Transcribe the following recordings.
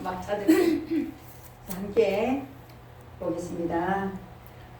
막 찾으면 함께 보겠습니다.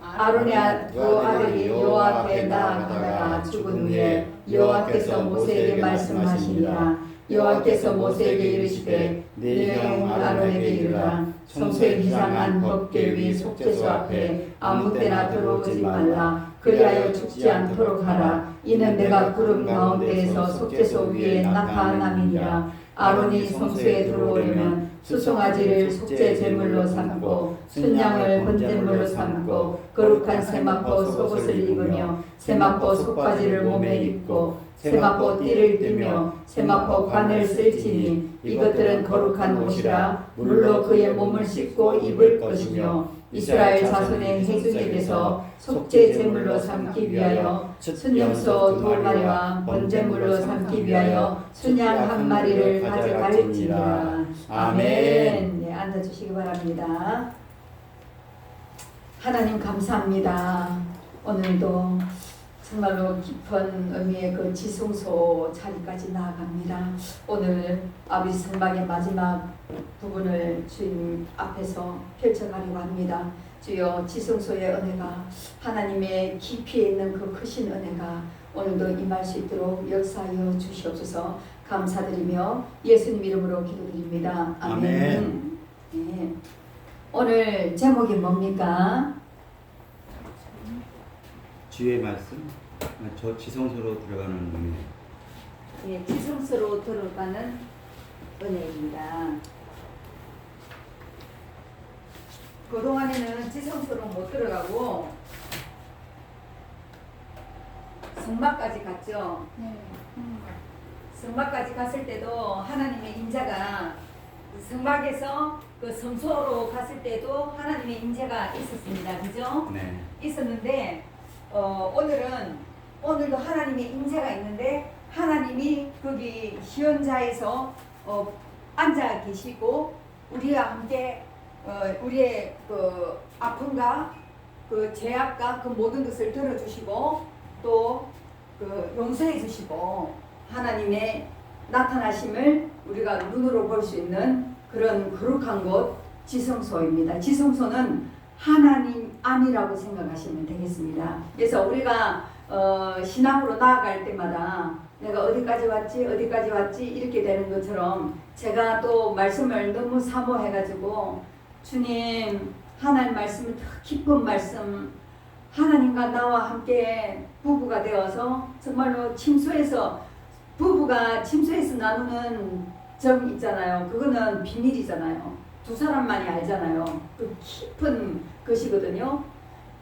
아론의 두 아들이 여호와 앞에 나아가다가 죽은 후에 여호와께서 모세에게 말씀하시니라. 여호와께서 모세에게 이르시되 네 형 아론에게 이르라. 성소에 기상한 법궤 위 속죄소 앞에 아무 때나 들어오지 말라. 그리하여 죽지 않도록 하라. 이는 내가 구름 가운데에서 속죄소 위에 나타남이니라. 아론이 성소에 들어오려면 수송아지를 속죄 제물로 삼고 순양을 번제물로 삼고 거룩한 세마포 속옷을 입으며 세마포 속바지를 몸에 입고 세마포 띠를 띠며 세마포 관을 쓸지니 이것들은 거룩한 옷이라 물로 그의 몸을 씻고 입을 것이며 이스라엘 자손의 회중에게서 속죄 제물로 삼기 위하여 순염소 2마리와 번제물로 삼기 위하여 순양 1마리를 가져갈지니라. 아멘. 네, 앉아주시기 바랍니다. 하나님 감사합니다. 오늘도 정말로 깊은 의미의 그 지성소 자리까지 나아갑니다. 오늘 아버지 선박의 마지막 부분을 주님 앞에서 펼쳐가려고 합니다. 주여 지성소의 은혜가 하나님의 깊이에 있는 그 크신 은혜가 오늘도 임할 수 있도록 역사하여 주시옵소서. 감사드리며 예수님 이름으로 기도드립니다. 아멘. 네. 오늘 제목이 뭡니까? 주의 말씀, 저 지성소로 들어가는 은혜. 예, 지성소로 들어가는 은혜입니다. 그동안에는 지성소로 못 들어가고 성막까지 갔죠. 네. 성막까지 갔을 때도 하나님의 인자가 성막에서 그 성소로 갔을 때도 하나님의 인자가 있었습니다. 그죠? 네. 있었는데 오늘도 하나님의 인재가 있는데 하나님이 거기 시온자에서 앉아 계시고 우리와 함께 우리의 그 아픔과 그 죄악과 그 모든 것을 들어주시고 또 그 용서해 주시고 하나님의 나타나심을 우리가 눈으로 볼 수 있는 그런 거룩한 곳 지성소입니다. 지성소는 하나님 안이라고 생각하시면 되겠습니다. 그래서 우리가 신앙으로 나아갈 때마다 내가 어디까지 왔지 이렇게 되는 것처럼 제가 또 말씀을 너무 사모해가지고 주님 하나님 말씀은 더 깊은 말씀 하나님과 나와 함께 부부가 되어서 정말로 부부가 침소에서 나누는 점 있잖아요. 그거는 비밀이잖아요. 두 사람만이 알잖아요. 그 깊은 것이거든요.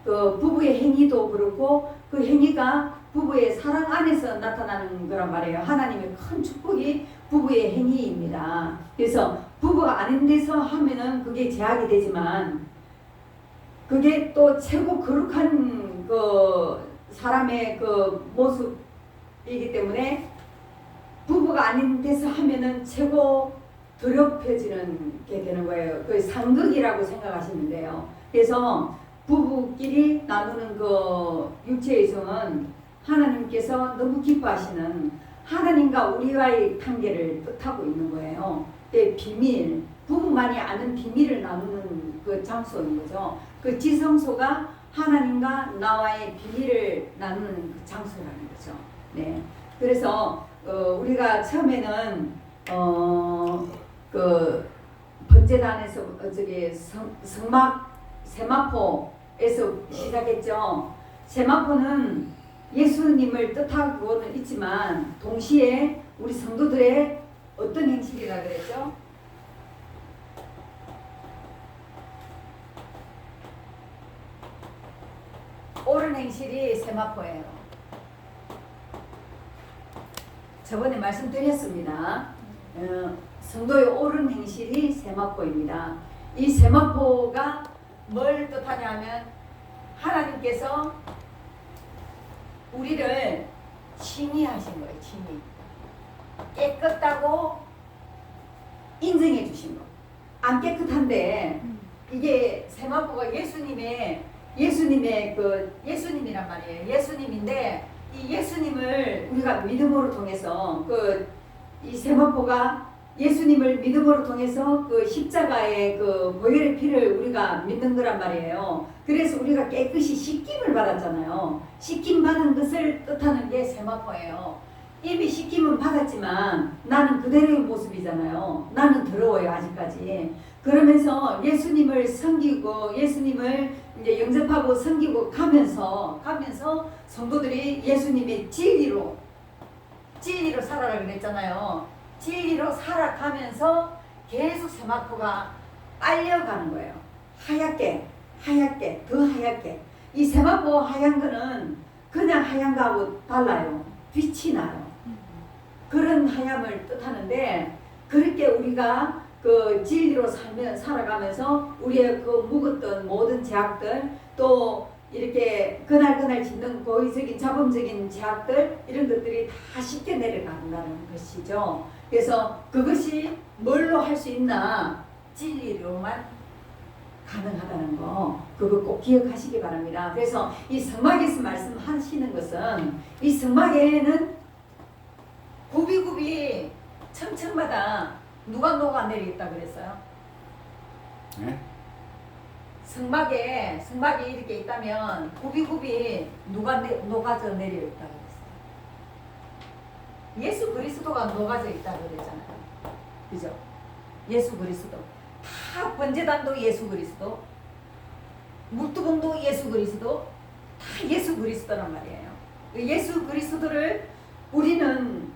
그 부부의 행위도 그렇고 그 행위가 부부의 사랑 안에서 나타나는 거란 말이에요. 하나님의 큰 축복이 부부의 행위입니다. 그래서 부부가 아닌 데서 하면은 그게 제약이 되지만 그게 또 최고 거룩한 그 사람의 그 모습이기 때문에 부부가 아닌 데서 하면은 최고 더럽혀지는 게 되는 거예요. 그 상극이라고 생각하시면 돼요. 그래서 부부끼리 나누는 그 육체의 성은 하나님께서 너무 기뻐하시는 하나님과 우리와의 관계를 뜻하고 있는 거예요. 비밀, 부부만이 아는 비밀을 나누는 그 장소인 거죠. 그 지성소가 하나님과 나와의 비밀을 나누는 그 장소라는 거죠. 네. 그래서 우리가 처음에는 그 번제단에서 성막 세마포에서 시작했죠. 세마포는 예수님을 뜻하고는 있지만 동시에 우리 성도들의 어떤 행실이라 그랬죠? 옳은 행실이 세마포예요. 저번에 말씀드렸습니다. 성도의 옳은 행실이 세마포입니다. 이 세마포가 뭘 뜻하냐면 하나님께서 우리를 칭의하신 거예요. 칭의. 깨끗다고 인정해 주신 거. 안 깨끗한데 이게 세마포가 예수님이란 말이에요. 예수님인데 이 예수님을 우리가 믿음으로 통해서 이 세마포가 예수님을 믿음으로 통해서 그 십자가의 그 보혈의 피를 우리가 믿는 거란 말이에요. 그래서 우리가 깨끗이 씻김을 받았잖아요. 씻김 받은 것을 뜻하는 게 세마포예요. 이미 씻김은 받았지만 나는 그대로의 모습이잖아요. 나는 더러워요 아직까지. 그러면서 예수님을 섬기고 예수님을 이제 영접하고 섬기고 가면서 성도들이 예수님의 진리로 살아라 그랬잖아요. 진리로 살아가면서 계속 세마포가 빨려가는 거예요. 하얗게 더 하얗게. 이 세마포 하얀 거는 그냥 하얀 거하고 달라요. 빛이 나요. 그런 하얀을 뜻하는데 그렇게 우리가 그 진리로 살아가면서 우리의 그 묵었던 모든 죄악들 또 이렇게 그날 짓는 고의적인 자범적인 죄악들 이런 것들이 다 쉽게 내려간다는 것이죠. 그래서 그것이 뭘로 할 수 있나? 진리로만 가능하다는 거 그거 꼭 기억하시기 바랍니다. 그래서 이 성막에서 말씀하시는 것은 이 성막에는 굽이굽이 층층마다 누가 녹아내리겠다 그랬어요? 네? 성막이 이렇게 있다면 굽이굽이 녹아져 내려있다 그랬어요. 예수 그리스도가 녹아져 있다 그랬잖아요. 그죠? 예수 그리스도 다 번제단도 예수 그리스도 물두봉도 예수 그리스도 다 예수 그리스도란 말이에요. 예수 그리스도를 우리는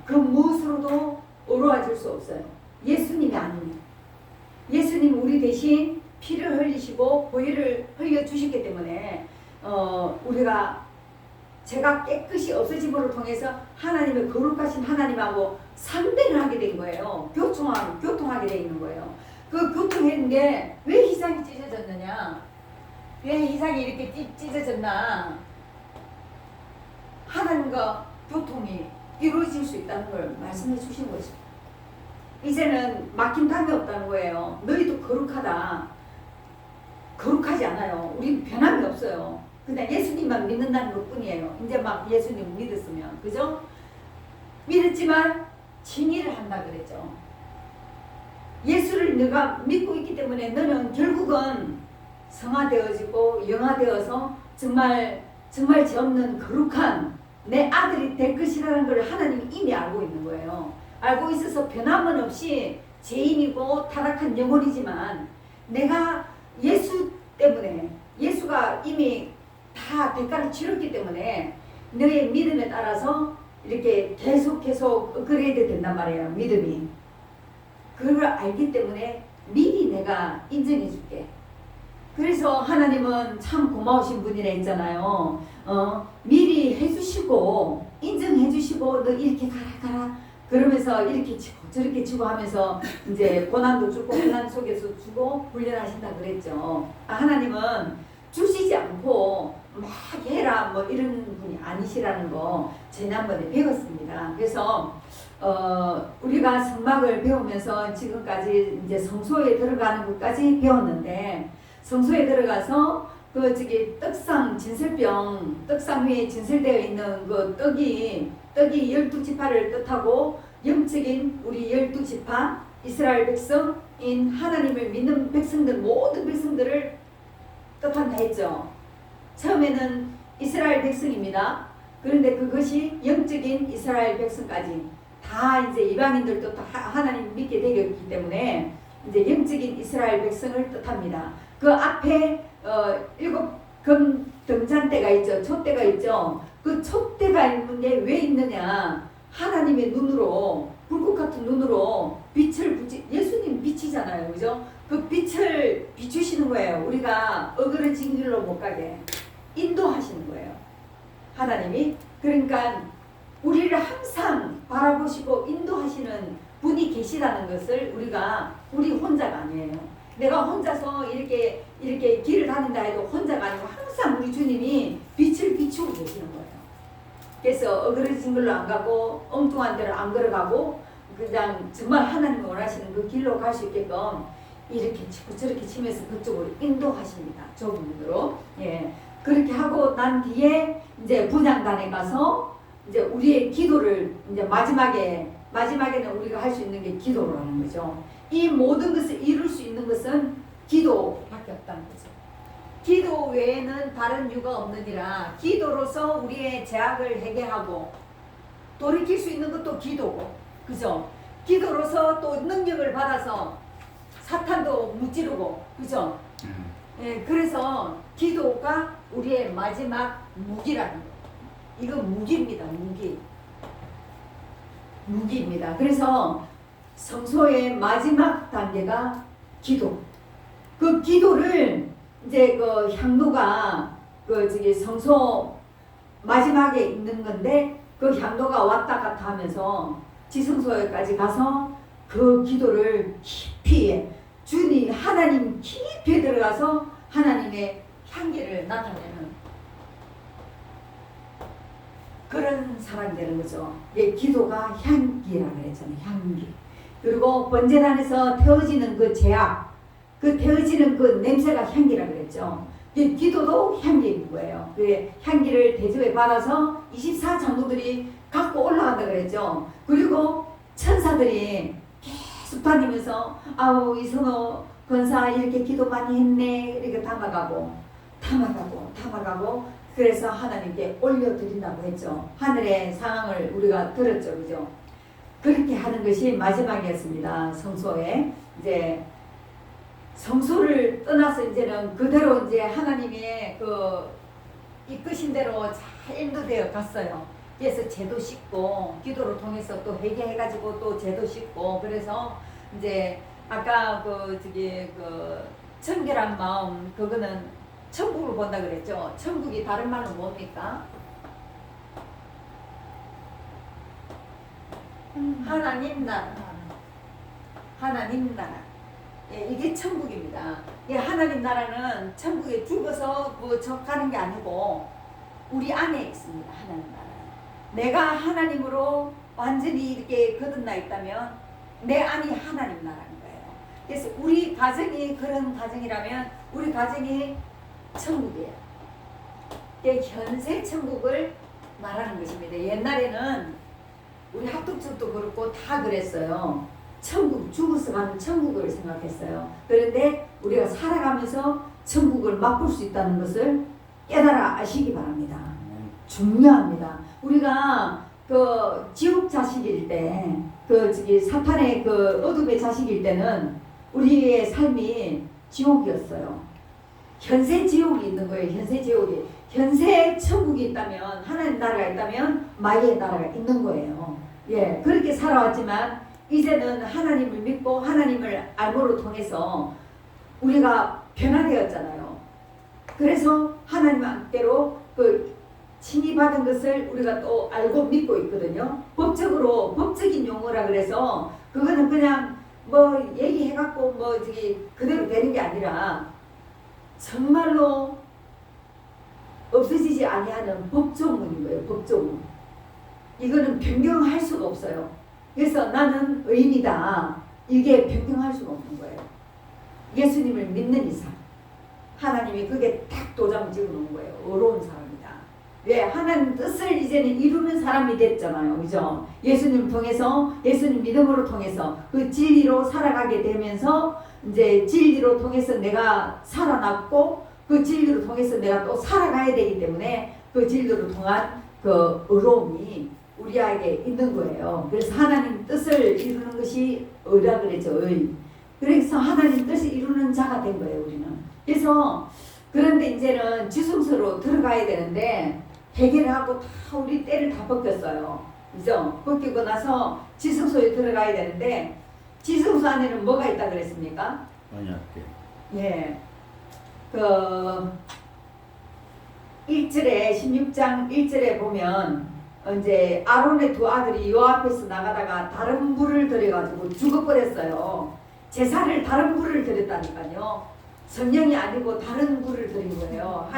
그 무엇으로도 어루어질 수 없어요. 예수님이 아니면 예수님 우리 대신 피를 흘리시고 보혈을 흘려주셨기 때문에 우리가 죄가 깨끗이 없어짐으로 통해서 하나님의 거룩하신 하나님하고 상대를 하게 된 거예요. 교통하게 돼 있는 거예요. 그 교통했는데 왜 희상이 찢어졌느냐? 왜 희상이 이렇게 찢어졌나? 하나님과 교통이 이루어질 수 있다는 걸 말씀해 주신 거죠. 이제는 막힌 담이 없다는 거예요. 너희도 거룩하다. 거룩하지 않아요. 우린 변함이 없어요. 그냥 예수님만 믿는다는 것 뿐이에요. 이제 막 예수님 믿었으면. 그죠? 믿었지만 진리를 한다 그랬죠. 예수를 너가 믿고 있기 때문에 너는 결국은 성화되어지고 영화되어서 정말 죄 없는 거룩한 내 아들이 될 것이라는 걸 하나님이 이미 알고 있는 거예요. 알고 있어서 변함은 없이 죄인이고 타락한 영혼이지만 내가 예수 때문에 예수가 이미 다 대가를 치렀기 때문에 너의 믿음에 따라서 이렇게 계속 업그레이드 된단 말이에요. 믿음이. 그걸 알기 때문에 미리 내가 인정해 줄게. 그래서 하나님은 참 고마우신 분이라 했잖아요. 미리 해주시고 인정해 주시고 너 이렇게 가라 그러면서 이렇게 치고 저렇게 치고 하면서 이제 고난도 주고 고난 속에서 주고 훈련하신다 그랬죠. 하나님은 주시지 않고 막 해라 뭐 이런 분이 아니시라는 거 지난번에 배웠습니다. 그래서 우리가 성막을 배우면서 지금까지 이제 성소에 들어가는 것까지 배웠는데 성소에 들어가서 그 저기 떡상 위에 진설되어 있는 그 떡이 12지파를 뜻하고 영적인 우리 12지파 이스라엘 백성인 하나님을 믿는 백성들 모든 백성들을 뜻한다 했죠. 처음에는 이스라엘 백성입니다. 그런데 그것이 영적인 이스라엘 백성까지 다 이제 이방인들도 다 하나님 믿게 되었기 때문에 이제 영적인 이스라엘 백성을 뜻합니다. 그 앞에 7 금등잔대가 있죠. 촛대가 있죠. 그 촛대가 있는 게 왜 있느냐? 하나님의 눈으로 불꽃 같은 눈으로 빛을 예수님 빛이잖아요. 그죠? 그 빛을 비추시는 거예요. 우리가 어그러진 길로 못 가게 인도하시는 거예요. 하나님이. 그러니까 우리를 항상 바라보시고 인도하시는 분이 계시다는 것을 우리 혼자가 아니에요. 내가 혼자서 이렇게 길을 다닌다 해도 혼자가 아니고 항상 우리 주님이 빛을 비추고 계시는 거예요. 그래서 어그러진 길로 안 가고 엉뚱한 데로 안 걸어가고 그냥 정말 하나님이 원하시는 그 길로 갈 수 있게끔 이렇게 치고 저렇게 치면서 그쪽으로 인도하십니다. 좁은 문으로. 예. 그렇게 하고 난 뒤에 이제 분향단에 가서 이제 우리의 기도를 이제 마지막에 마지막에는 우리가 할 수 있는 게 기도라는 거죠. 이 모든 것을 이룰 수 있는 것은 기도밖에 없다는 거죠. 기도 외에는 다른 이유가 없느니라. 기도로서 우리의 죄악을 해결하고 돌이킬 수 있는 것도 기도고, 그죠? 기도로서 또 능력을 받아서 사탄도 무찌르고, 그죠? 예, 그래서 기도가 우리의 마지막 무기라는 거예요. 이거 무기입니다. 무기입니다. 그래서 성소의 마지막 단계가 기도. 그 기도를 이제 그 향로가 그 저기 성소 마지막에 있는 건데, 그 향로가 왔다 갔다 하면서 지성소에까지 가서 그 기도를 깊이 주님 하나님 깊이 들어가서 하나님의 향기를 나타내는 그런 사람이 되는 거죠. 예, 기도가 향기라고 그랬잖아요. 향기. 그리고 번제단에서 태워지는 그 제약, 그 태워지는 그 냄새가 향기라고 그랬죠. 예, 기도도 향기인 거예요. 그 향기를 대접에 받아서 24장로들이 갖고 올라간다 그랬죠. 그리고 천사들이 계속 다니면서 아우 이선호 권사 이렇게 기도 많이 했네 이렇게 담아가고 그래서 하나님께 올려드린다고 했죠. 하늘의 상황을 우리가 들었죠. 그죠? 그렇게 하는 것이 마지막이었습니다. 성소에 이제 성소를 떠나서 이제는 그대로 이제 하나님의 그 이끄신 대로 잘 인도되어 갔어요. 그래서 제도 씻고 기도를 통해서 또 회개해가지고 또 제도 씻고, 그래서 이제 아까 그 저기 그 청결한 마음, 그거는 천국을 본다 그랬죠. 천국이 다른 말로 뭡니까? 하나님 나라. 하나님 나라. 예, 이게 천국입니다. 예, 하나님 나라는 천국에 죽어서 뭐 가는 게 아니고 우리 안에 있습니다. 하나님 나라. 내가 하나님으로 완전히 이렇게 거듭나 있다면 내 안이 하나님 나라는 거예요. 그래서 우리 가정이 그런 가정이라면 우리 가정이 천국이에요. 현세 천국을 말하는 것입니다. 옛날에는 우리 합동천도 그렇고 다 그랬어요. 천국, 죽어서 가는 천국을 생각했어요. 그런데 우리가 살아가면서 천국을 맛볼 수 있다는 것을 깨달아 아시기 바랍니다. 중요합니다. 우리가 그 지옥 자식일 때, 그 저기 사탄의 그 어둠의 자식일 때는 우리의 삶이 지옥이었어요. 현세 지옥이 있는 거예요. 현세 지옥이. 현세 천국이 있다면, 하나님 나라가 있다면 마귀의 나라가 있는 거예요. 예, 그렇게 살아왔지만 이제는 하나님을 믿고 하나님을 알므로 통해서 우리가 변화되었잖아요. 그래서 하나님께로 그 칭의 받은 것을 우리가 또 알고 믿고 있거든요. 법적으로, 법적인 용어라 그래서 그거는 그냥 뭐 얘기해갖고 뭐 저기 그대로 되는 게 아니라 정말로 없어지지 아니하는 법조문인 거예요. 법조문. 이거는 변경할 수가 없어요. 그래서 나는 의인이다. 이게 변경할 수가 없는 거예요. 예수님을 믿는 이상 하나님이 그게 딱 도장을 찍어놓은 거예요. 어려운 사람이다. 왜? 하나님 뜻을 이제는 이루는 사람이 됐잖아요. 그죠? 예수님 통해서, 예수님 믿음으로 통해서 그 진리로 살아가게 되면서 이제 진리로 통해서 내가 살아났고 그 진리로 통해서 내가 또 살아가야 되기 때문에 그 진리로 통한 그 어려움이 우리에게 있는 거예요. 그래서 하나님 뜻을 이루는 것이 의라 그랬죠. 의. 그래서 하나님 뜻을 이루는 자가 된 거예요. 우리는. 그래서 그런데 이제는 지성소로 들어가야 되는데 해결하고 다 우리 때를 다 벗겼어요. 그죠? 벗기고 나서 지성소에 들어가야 되는데 지성소 안에는 뭐가 있다 그랬습니까? 언약궤. 예. 그 1절에 16장 1절에 보면 이제 아론의 두 아들이 요 앞에서 나가다가 다른 불을 들여가지고 죽어버렸어요. 제사를 다른 불을 드렸다니까요. 성령이 아니고 다른 불을 드린 거예요.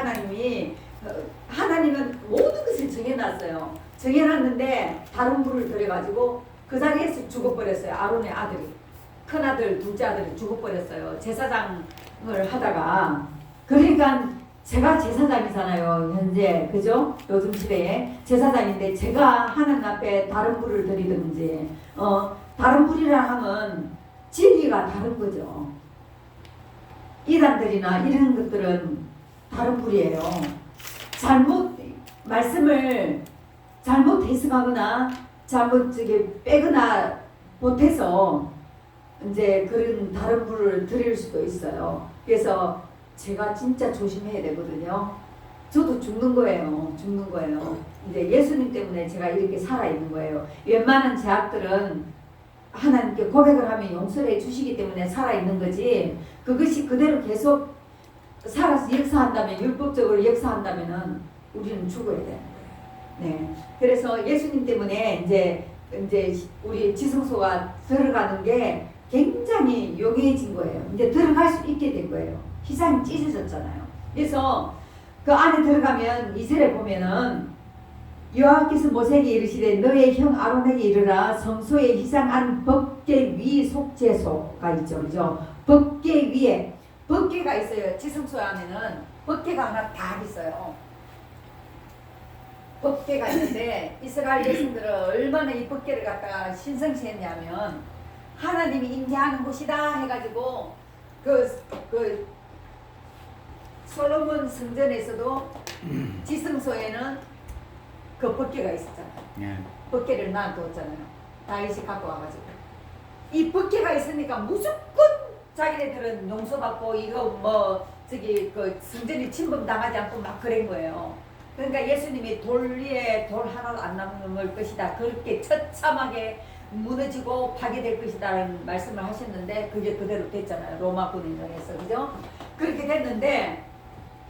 하나님은 모든 것을 정해놨어요. 정해놨는데 다른 불을 들여가지고 그 자리에서 죽어버렸어요. 아론의 아들이. 큰아들, 둘째 아들이 죽어버렸어요. 제사장을 하다가. 그러니까 제가 제사장이잖아요. 현재 그죠? 요즘 시대에 제사장인데 제가 하나님 앞에 다른 불을 드리든지 다른 불이라 하면 진리가 다른 거죠. 이단들이나 이런 것들은 다른 불이에요. 말씀을 잘못 해석하거나 잘못 빼거나 못해서 이제 그런 다른 불을 드릴 수도 있어요. 그래서 제가 진짜 조심해야 되거든요. 저도 죽는 거예요. 죽는 거예요. 이제 예수님 때문에 제가 이렇게 살아있는 거예요. 웬만한 죄악들은 하나님께 고백을 하면 용서를 해주시기 때문에 살아있는 거지, 그것이 그대로 계속 살아서 역사한다면, 율법적으로 역사한다면은 우리는 죽어야 되는 거예요. 네. 그래서 예수님 때문에 이제 우리 지성소가 들어가는 게 굉장히 용해진 거예요. 이제 들어갈 수 있게 된 거예요. 희상이 찢어졌잖아요. 그래서 그 안에 들어가면 2절에 보면은 여호와께서 모세에게 이르시되 너의 형 아론에게 이르라 성소의 희상 안 법궤 위 속죄소가 있죠. 그죠? 법궤 위에 법궤가 있어요. 지성소 안에는 법궤가 하나 다 있어요. 법궤가 있는데 이스라엘 백성들은 얼마나 이 법궤를 갖다가 신성시했냐면 하나님이 임재하는 곳이다 해가지고 그 솔로몬 성전에서도 지성소에는 그 법궤가 있었잖아요. 예. 법궤를 놔뒀잖아요. 다윗이 갖고 와가지고 이 법궤가 있으니까 무조건 자기네들은 용서받고 이거 그 성전이 침범당하지 않고 막 그런 거예요. 그러니까 예수님이 돌 위에 돌 하나도 안 남을 것이다. 그렇게 처참하게 무너지고 파괴될 것이다라는 말씀을 하셨는데 그게 그대로 됐잖아요. 로마군 인정해서. 그죠? 그렇게 됐는데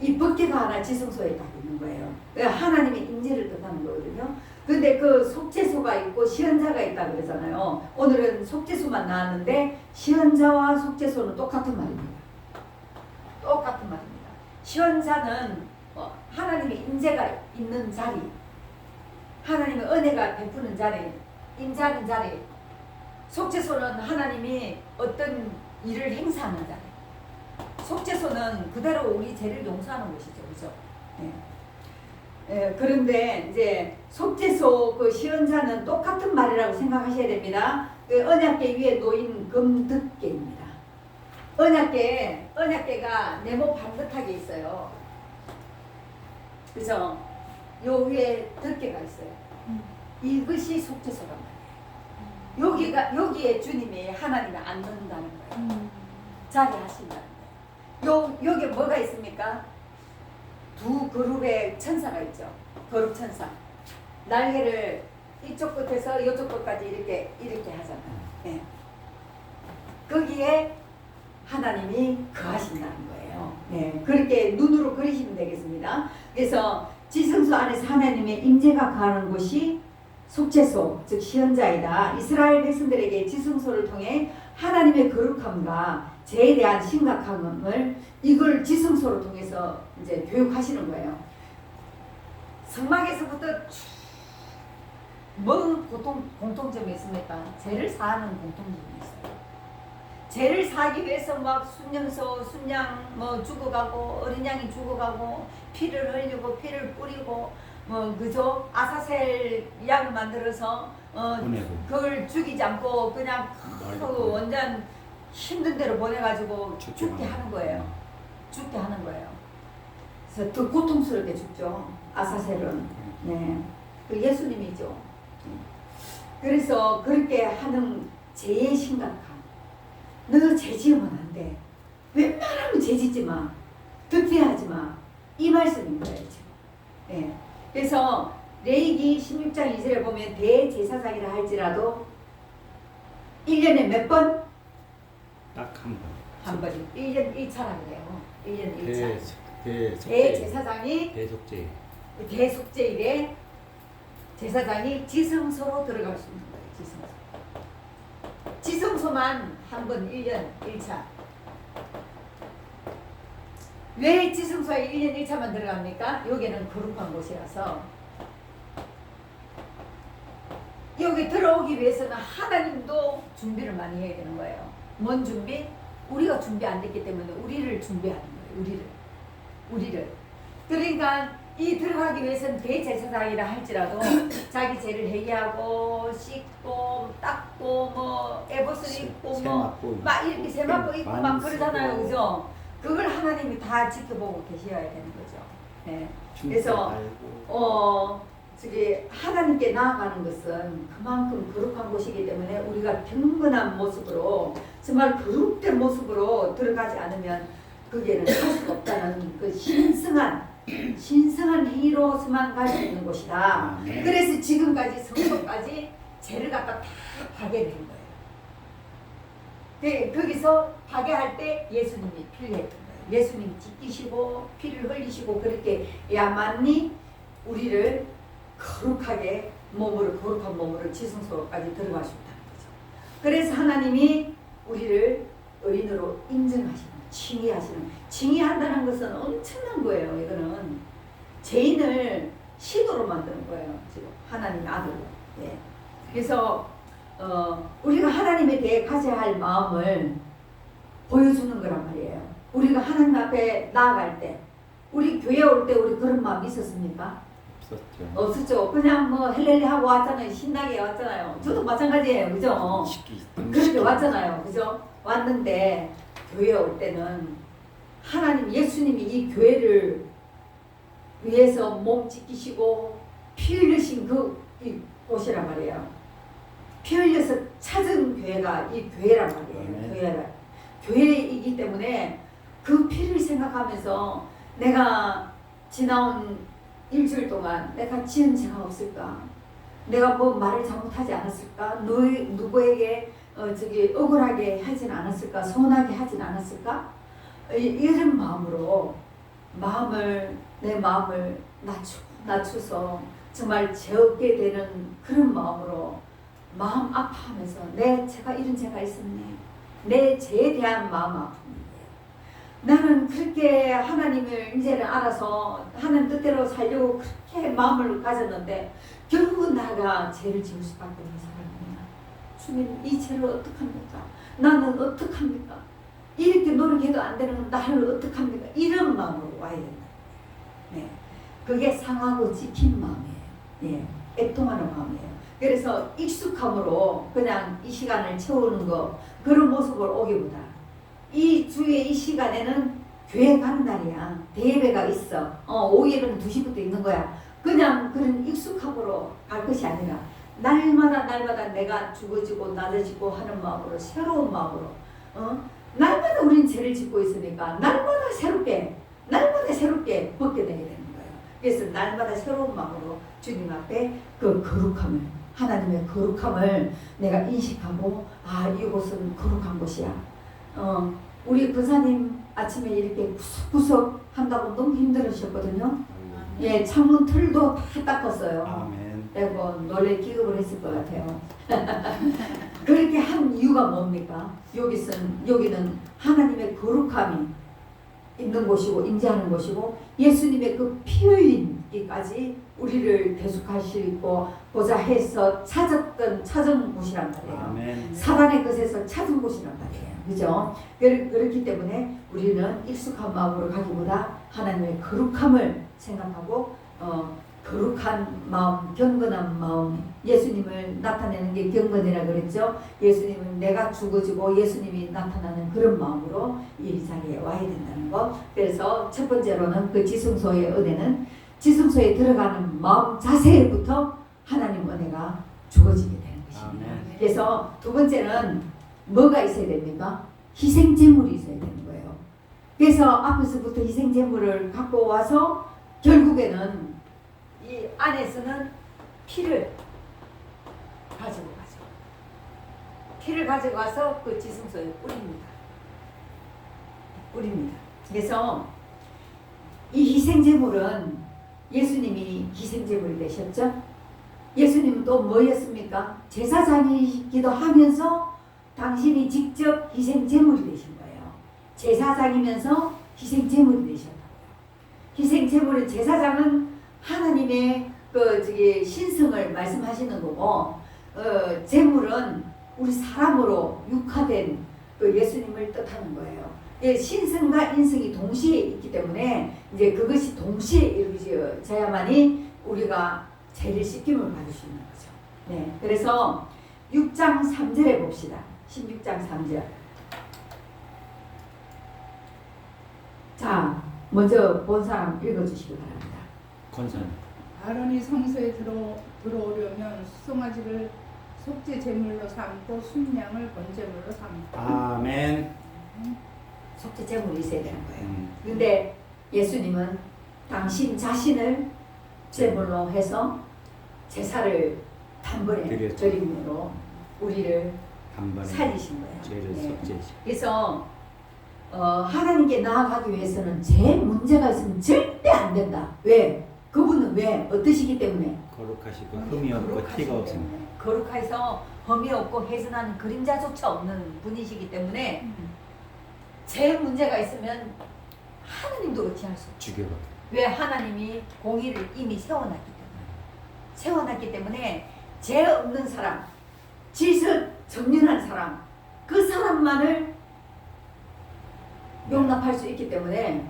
이 법궤가 하나 지성소에 딱 있는 거예요. 하나님의 임재를 뜻하는 거거든요. 근데 그 속죄소가 있고 시헌자가 있다 그러잖아요. 오늘은 속죄소만 나왔는데 시헌자와 속죄소는 똑같은 말입니다. 똑같은 말입니다. 시헌자는 하나님의 임재가 있는 자리, 하나님의 은혜가 베푸는 자리, 임재하는 자리. 속죄소는 하나님이 어떤 일을 행사하는 자리. 속죄소는 그대로 우리 죄를 용서하는 곳이죠, 그죠? 네. 그런데 이제 속죄소 그 시헌자는 똑같은 말이라고 생각하셔야 됩니다. 그 언약궤 위에 놓인 금득궤입니다. 언약궤가 네모 반듯하게 있어요. 그죠? 요 위에 덮개가 있어요. 이것이 속죄소란 말이에요. 여기에 주님이 하나님이 앉는다는 거예요. 자리하신다는 거예요. 여기 뭐가 있습니까? 두 그룹의 천사가 있죠. 거룩 천사. 날개를 이쪽 끝에서 이쪽 끝까지 이렇게 하잖아요. 네. 거기에 하나님이 거하신다는 거예요. 네. 그렇게 눈으로 그리시면 되겠습니다. 그래서 지성소 안에서 하나님의 임재가 거하는 곳이 속죄소, 즉 시헌자이다. 이스라엘 백성들에게 지성소를 통해 하나님의 거룩함과 죄에 대한 심각함을 이걸 지성소를 통해서 이제 교육하시는 거예요. 성막에서부터 뭔 공통점이 있습니까? 죄를 사하는 공통점이 있어요. 죄를 사기 위해서 막 순년소, 순양 죽어가고 어린 양이 죽어가고 피를 흘리고 피를 뿌리고 그죠? 아사셀 약을 만들어서 그걸 죽이지 않고 그냥 그 완전 힘든 대로 보내가지고 죽게 하는 거예요. 죽게 하는 거예요. 그래서 더 고통스럽게 죽죠. 아사셀은. 네. 그 예수님이죠. 그래서 그렇게 하는 죄의 심각함. 너 죄 지으면 안 돼. 웬만하면 죄 짓지 마. 득죄하지 마. 이 말씀인 거예요, 지금. 네. 그래서 레위기 16장 2절에 보면 대제사장이라 할지라도 1년에 몇 번? 딱 한 번. 한 번. 1년 1차라 그래요. 1년 1차. 대제사장이 대속죄. 대속죄일에 제사장이 지성소로 들어갈 수 있는 거예요. 지성소. 지성소만 한 번 1년 1차. 왜 지성소에 1년 1차만 들어갑니까? 여기는 거룩한 곳이라서 여기 들어오기 위해서는 하나님도 준비를 많이 해야 되는 거예요. 뭔 준비? 우리가 준비 안 됐기 때문에 우리를 준비하는 거예요. 우리를. 그러니까 이 들어가기 위해서는 대제사장이라 할지라도 자기 죄를 회개하고 씻고 닦고 뭐 에봇을 입고 뭐 막 이렇게 세 맞고 입고 막 그러잖아요, 그죠? 그걸 하나님이 다 지켜보고 계셔야 되는 거죠. 네. 그래서 저기 하나님께 나아가는 것은 그만큼 거룩한 곳이기 때문에 우리가 경건한 모습으로 정말 거룩된 모습으로 들어가지 않으면 거기에는 갈 수가 없다는 그 신성한 행위로서만 갈 수 있는 곳이다. 그래서 지금까지 성도까지 죄를 갖다 다 파괴된 거예요. 거기서 파괴할 때 예수님이 필요했던 거예요. 예수님이 찢기시고 피를 흘리시고 그렇게 야만이 우리를 거룩하게 거룩한 몸으로 지성소까지 들어가셨다는 거죠. 그래서 하나님이 우리를 의인으로 인정하시는, 칭의한다는 것은 엄청난 거예요. 이거는 죄인을 신으로 만드는 거예요. 지금 하나님의 아들로. 예. 그래서 우리가 하나님에 대해 가져야 할 마음을 보여주는 거란 말이에요. 우리가 하나님 앞에 나아갈 때, 우리 교회 올 때 우리 그런 마음이 있었습니까? 없었죠. 그냥 뭐 헬렐레 하고 왔잖아요. 신나게 왔잖아요. 저도 마찬가지예요. 그죠? 그렇게 왔잖아요. 그죠? 왔는데 교회 올 때는 하나님 예수님이 이 교회를 위해서 몸 찢기시고 피 흘리신 그 곳이란 말이에요. 피 흘려서 찾은 교회가 이 교회란 말이에요. 교회이기 때문에 그 피를 생각하면서 내가 지나온 일주일 동안 내가 지은 죄가 없을까? 내가 뭐 말을 잘못하지 않았을까? 누구에게 억울하게 하진 않았을까? 서운하게 하진 않았을까? 이런 마음으로 내 마음을 낮춰서 정말 죄 없게 되는 그런 마음으로 마음 아파하면서 제가 이런 죄가 있었네. 내 죄에 대한 마음 아픔이에요. 나는 그렇게 하나님을 이제는 알아서 하는 뜻대로 살려고 그렇게 마음을 가졌는데 결국은 내가 죄를 지을 수밖에 없는 사람이야. 주님, 이 죄를 어떡합니까? 나는 어떡합니까? 이렇게 노력해도 안 되는 나를 어떡합니까? 이런 마음으로 와야 된다. 네. 그게 상하고 지킨 마음이에요. 예. 애통하는 마음이에요. 그래서 익숙함으로 그냥 이 시간을 채우는 거, 그런 모습을 오기보다 이 주에 이 시간에는 교회 가는 날이야. 대예배가 있어. 5일은 2시부터 있는 거야. 그냥 그런 익숙함으로 갈 것이 아니라 날마다 내가 죽어지고 낮아지고 하는 마음으로, 새로운 마음으로 날마다 우린 죄를 짓고 있으니까 날마다 새롭게 벗게 되게 되는 거예요. 그래서 날마다 새로운 마음으로 주님 앞에 그 거룩함을, 하나님의 거룩함을 내가 인식하고, 이곳은 거룩한 곳이야. 우리 권사님 아침에 이렇게 구석구석 한다고 너무 힘들으셨거든요. 예, 창문 틀도 다 닦았어요. 아멘. 그리고 놀래 기겁을 했을 것 같아요. 그렇게 한 이유가 뭡니까? 여기는 하나님의 거룩함이 있는 곳이고 임재하는 곳이고, 예수님의 그 피 흘림기까지 우리를 대속하시고자 해서 찾은 곳이란 말이에요. 아멘. 사단의 것에서 찾은 곳이란 말이에요. 그죠? 그렇기 때문에 우리는 익숙한 마음으로 가기보다 하나님의 거룩함을 생각하고 거룩한 마음, 경건한 마음, 예수님을 나타내는 게 경건이라 그랬죠. 예수님은 내가 죽어지고 예수님이 나타나는 그런 마음으로 이 자리에 와야 된다는 거. 그래서 첫 번째로는 그 지성소의 은혜는 지성소에 들어가는 마음 자세부터 하나님 은혜가 주어지게 되는 것입니다. 아멘. 그래서 두 번째는 뭐가 있어야 됩니까? 희생제물이 있어야 되는 거예요. 그래서 앞에서부터 희생제물을 갖고 와서 결국에는 이 안에서는 피를 가지고 가죠. 피를 가져가서 그 지성소에 뿌립니다. 그래서 이 희생제물은 예수님이 희생제물이 되셨죠. 예수님은 또 뭐였습니까? 제사장이기도 하면서 당신이 직접 희생제물이 되신 거예요. 제사장이면서 희생제물이 되셨다고요. 희생제물은, 제사장은 하나님의 신성을 말씀하시는 거고, 제물은 우리 사람으로 육화된 그 예수님을 뜻하는 거예요. 예, 신성과 인성이 동시에 있기 때문에 이제 그것이 동시에 이루어져야만이 우리가 죄를 씻김을 받을 수 있는 거죠. 네, 그래서 6장 3절에 봅시다. 16장 3절. 자, 먼저 본 사람 읽어주시기 바랍니다. 권사님. 아론이 성소에 들어오려면 수송아지를 속죄 제물로 삼고 순양을 번제물로 삼고. 아멘. 속죄 제물이 있어야 되는 거예요. 근데 예수님은 당신 자신을 제물로 해서 제사를 단번에 드렸죠. 드림으로 우리를 단번에 살리신 거예요. 죄를 네. 섭제하시고. 그래서 하나님께 나아가기 위해서는 죄 문제가 있으면 절대 안 된다. 왜? 그분은 왜? 어떠시기 때문에? 거룩하시고 흠이 없고 티가 없습니다. 거룩해서 흠이 없고 훼손하는 그림자조차 없는 분이시기 때문에 죄 문제가 있으면 하나님도 어찌할 수 없어요. 죽여버려. 왜? 하나님이 공의를 이미 세워놨기 때문에 죄 없는 사람, 질서 정연한 사람, 그 사람만을 용납할 수 있기 때문에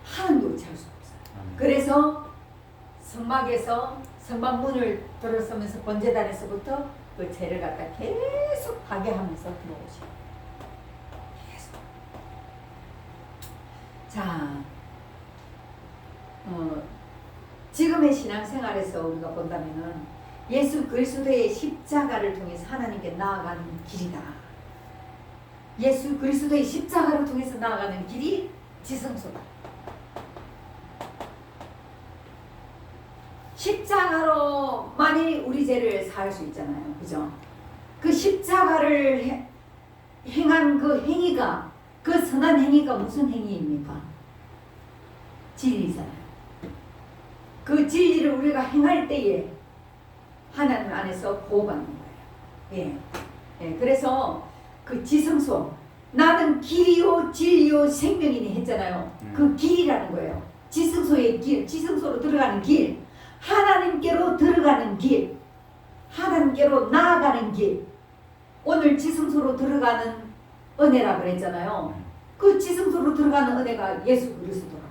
하나님도 어찌할 수 없어요. 아멘. 그래서 성막에서 성막문을 들어서면서 번제단에서부터 그 죄를 갖다 계속 파괴하면서 들어오시고 계속. 자, 지금의 신앙생활에서 우리가 본다면은 예수 그리스도의 십자가를 통해서 하나님께 나아가는 길이다. 예수 그리스도의 십자가를 통해서 나아가는 길이 지성소다. 십자가로만이 우리 죄를 사할 수 있잖아요. 그죠? 그 십자가를 행한 그 행위가, 그 선한 행위가 무슨 행위입니까? 진리잖아요. 그 진리를 우리가 행할 때에 하나님 안에서 보호받는 거예요. 예. 그래서 그 지성소, 나는 길이요 진리요 생명이니 했잖아요. 그 길이라는 거예요. 지성소의 길, 지성소로 들어가는 길, 하나님께로 들어가는 길, 하나님께로 나아가는 길. 오늘 지성소로 들어가는 은혜라 그랬잖아요. 그 지성소로 들어가는 은혜가 예수 그리스도라고.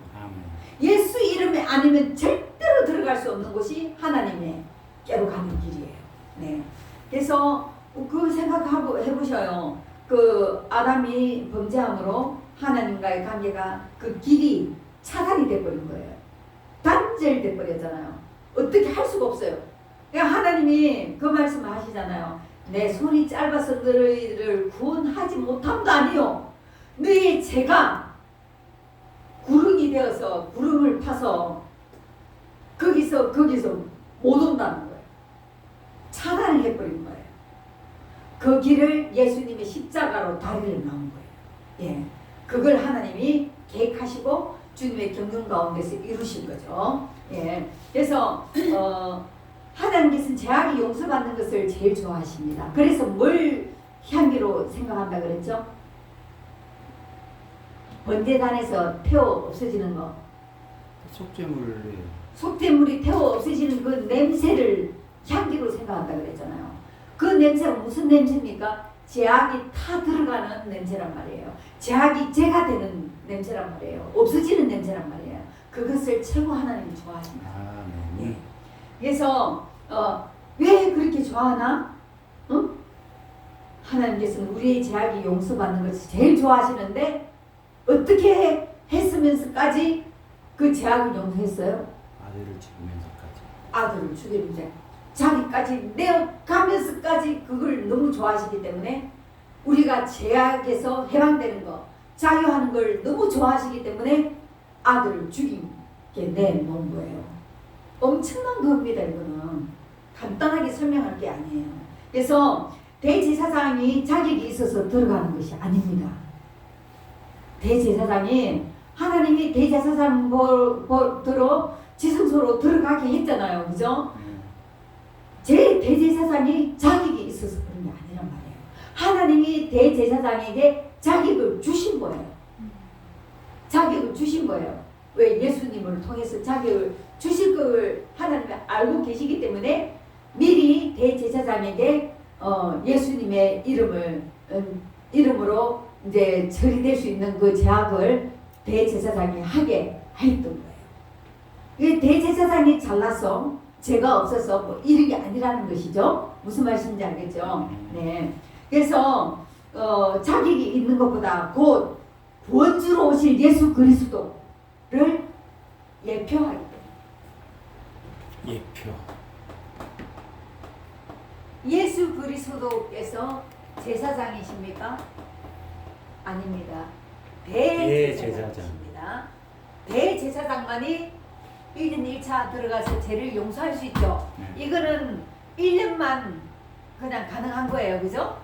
예수 이름이 아니면 절대로 들어갈 수 없는 곳이 하나님께로 가는 길이에요. 네. 그래서 그 생각하고 해보셔요. 그 아담이 범죄함으로 하나님과의 관계가 그 길이 차단이 돼버린 거예요. 단절돼 버렸잖아요. 어떻게 할 수가 없어요. 그러니까 하나님이 그 말씀을 하시잖아요. 내 손이 짧아서 너희를 구원하지 못함도 아니요. 너희의 죄가 구름이 되어서 구름을 타서 거기서 못 온다는 거예요. 차단을 해버린 거예요. 그 길을 예수님의 십자가로 다리를 나온 거예요. 예, 그걸 하나님이 계획하시고 주님의 경륜 가운데서 이루신 거죠. 예, 그래서 하나님께서는 죄악이 용서받는 것을 제일 좋아하십니다. 그래서 뭘 향기로 생각한다 그랬죠? 번제단에서 태워 없어지는 거, 속죄물이 태워 없어지는 그 냄새를 향기로 생각한다 그랬잖아요. 그 냄새가 무슨 냄새입니까? 죄악이 타 들어가는 냄새란 말이에요. 죄악이 죄가 되는 냄새란 말이에요. 없어지는 냄새란 말이에요. 그것을 최고 하나님이 좋아하십니다. 네. 그래서 왜 그렇게 좋아하나? 응? 하나님께서는 우리의 죄악이 용서받는 것을 제일 좋아하시는데 어떻게 했으면서까지 그 죄악을 용서했어요? 아들을 죽이면서까지. 아들을 죽이면서 자기까지 내어가면서까지 그걸 너무 좋아하시기 때문에 우리가 죄악에서 해방되는 거, 자유하는 걸 너무 좋아하시기 때문에 아들을 죽이게 내놓은 거예요. 엄청난 겁니다. 이거는 간단하게 설명할 게 아니에요. 그래서 대제사장이 자격이 있어서 들어가는 것이 아닙니다. 대제사장이 하나님이 대제사장 보러 지성소로 들어가게 했잖아요. 그죠? 제 대제사장이 자격이 있어서 그런 게 아니란 말이에요. 하나님이 대제사장에게 자격을 주신 거예요. 자격을 주신 거예요. 왜? 예수님을 통해서 자격을 주실 걸 하나님이 알고 계시기 때문에 미리 대제사장에게 예수님의 이름으로 이제 처리될 수 있는 그 제약을 대제사장이 하게 했던 거예요. 이 대제사장이 잘나서 죄가 없어서 뭐 이런 게 아니라는 것이죠. 무슨 말씀인지 알겠죠? 네. 그래서 자격이 있는 것보다 곧 구원주로 오실 예수 그리스도를 예표하기 때문에. 예표. 예수 그리스도께서 제사장이십니까? 아닙니다. 대제사장이십니다. 대제사장만이 1년 1차 들어가서 죄를 용서할 수 있죠. 이거는 1년만 그냥 가능한 거예요. 그죠?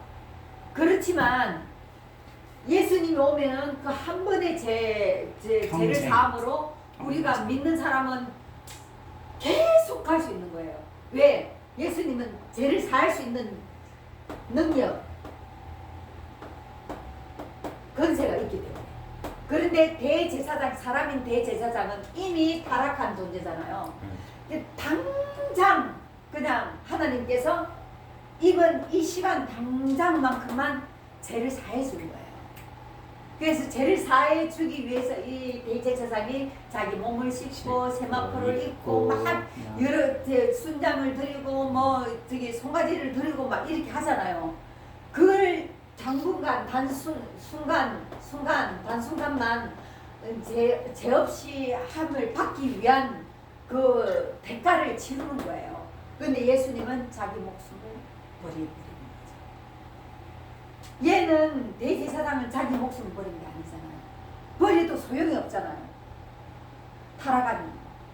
그렇지만 예수님이 오면은 그 한 번의 죄를 평생. 사함으로 우리가 믿는 사람은 계속 갈 수 있는 거예요. 왜? 예수님은 죄를 사할 수 있는 능력, 권세가 있기 때문에. 그런데 대제사장, 사람인 대제사장은 이미 타락한 존재잖아요. 당장 그냥 하나님께서 이번 이 시간 당장만큼만 죄를 사해 주는 거예요. 그래서 죄를 사해 주기 위해서 이 대제사장이 자기 몸을 씻고 세마포를 입고 막 여러 순장을 드리고 뭐 저기 송아지를 드리고 막 이렇게 하잖아요. 그걸 당분간 단순간만 죄 없이 함을 받기 위한 그 대가를 치르는 거예요. 그런데 예수님은 자기 목숨을 버리는 거죠. 얘는 대제사장은 자기 목숨을 버린 게 아니잖아요. 버려도 소용이 없잖아요. 타락한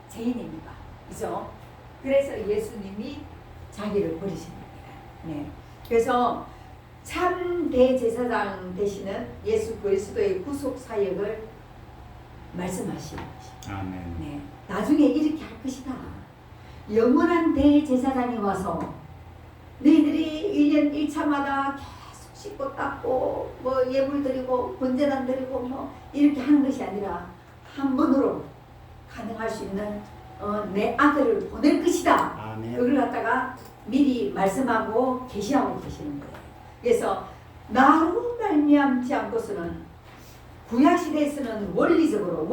죄인이니까. 그죠? 그래서 예수님이 자기를 버리신 겁니다. 네. 그래서 참 대제사장 되시는 예수 그리스도의 구속 사역을 말씀하시는 것이죠. 아멘. 네. 나중에 이렇게 할 것이다. 영원한 대제사장이 와서 너희들이 1년 1차마다 계속 씻고 닦고 뭐 예물 드리고 번제단 드리고 뭐 이렇게 하는 것이 아니라 한 번으로 가능할 수 있는 내 아들을 보낼 것이다. 아멘. 그걸 갖다가 미리 말씀하고 계시하고 계시는 거예요. 그래서 나로 말미암지 않고서는 구약시대에서는 원리적으로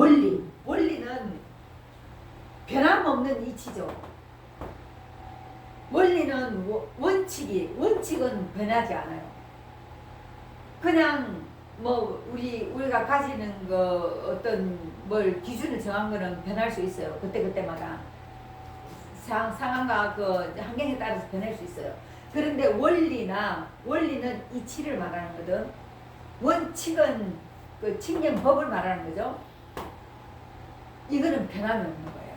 원리는 변함없는 이치죠. 원리는 원칙은 변하지 않아요. 그냥 뭐 우리가 가지는 그 어떤 뭘 기준을 정한 거는 변할 수 있어요. 그때마다 상황과 그 환경에 따라서 변할 수 있어요. 그런데 원리는 이치를 말하는 거든, 원칙은 그 칙령법을 말하는 거죠. 이거는 변함이 없는 거예요.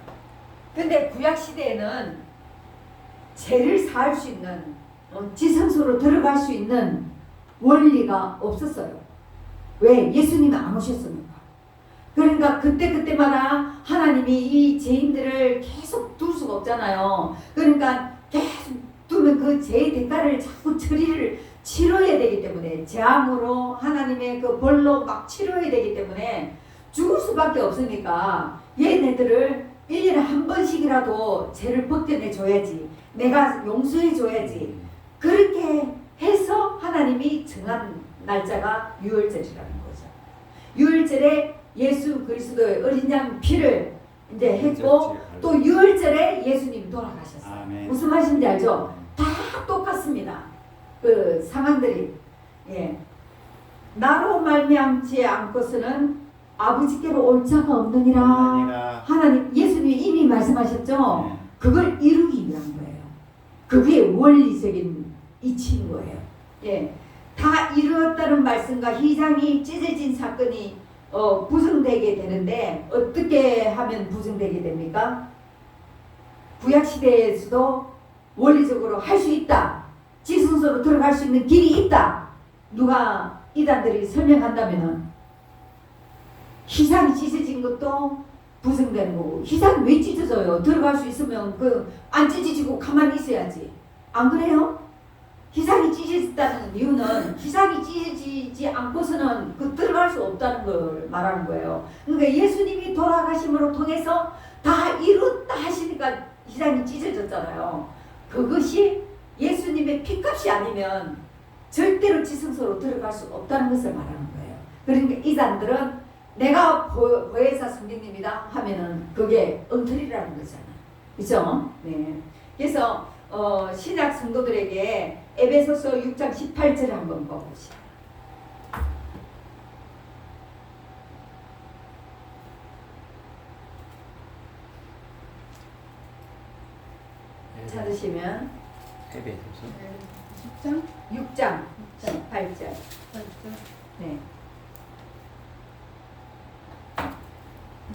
근데 구약 시대에는 죄를 사할 수 있는 지성소로 들어갈 수 있는 원리가 없었어요. 왜? 예수님이 안 오셨으니까. 그러니까 그때마다 하나님이 이 죄인들을 계속 둘 수가 없잖아요. 그러니까 계속 두면 그 죄의 대가를 자꾸 처리를 치러야 되기 때문에, 재앙으로 하나님의 그 벌로 막 치러야 되기 때문에 죽을 수밖에 없으니까 얘네들을 1년에 한 번씩이라도 죄를 벗겨내 줘야지, 내가 용서해 줘야지, 그렇게 해서 하나님이 정한 날짜가 유월절이라는 거죠. 유월절에 예수 그리스도의 어린 양 피를 이제 했고, 또 유월절에 예수님이 돌아가셨어요. 아멘. 무슨 말인지 알죠? 다 똑같습니다. 그 상황들이. 예. 나로 말미암지 않고서는 아버지께로 올 자가 없느니라. 하나님, 예수님이 이미 말씀하셨죠? 네. 그걸 이루기 위한 거예요. 그게 원리적인 이치인 거예요. 예. 다 이루었다는 말씀과 휘장이 찢어진 사건이 부정되게 되는데, 어떻게 하면 부정되게 됩니까? 구약시대에서도 원리적으로 할 수 있다. 지성소로 들어갈 수 있는 길이 있다. 누가 이단들이 설명한다면은 희상이 찢어진 것도 부정되는 거고, 희상이 왜 찢어져요? 들어갈 수 있으면 안 찢어지고 가만히 있어야지. 안 그래요? 희상이 찢어졌다는 이유는 희상이 찢어지지 않고서는 들어갈 수 없다는 걸 말하는 거예요. 그러니까 예수님이 돌아가심으로 통해서 다 이뤘다 하시니까 희상이 찢어졌잖아요. 그것이 예수님의 피값이 아니면 절대로 지성소로 들어갈 수 없다는 것을 말하는 거예요. 그러니까 이 사람들은 내가 보혜사 성령님이다 하면은 그게 엉터리라는 거잖아. 그죠? 네. 그래서 신약 성도들에게 에베소서 6장 18절을 한번 봐보시죠. 찾으시면 에베소서 10장 6장 18절. 네.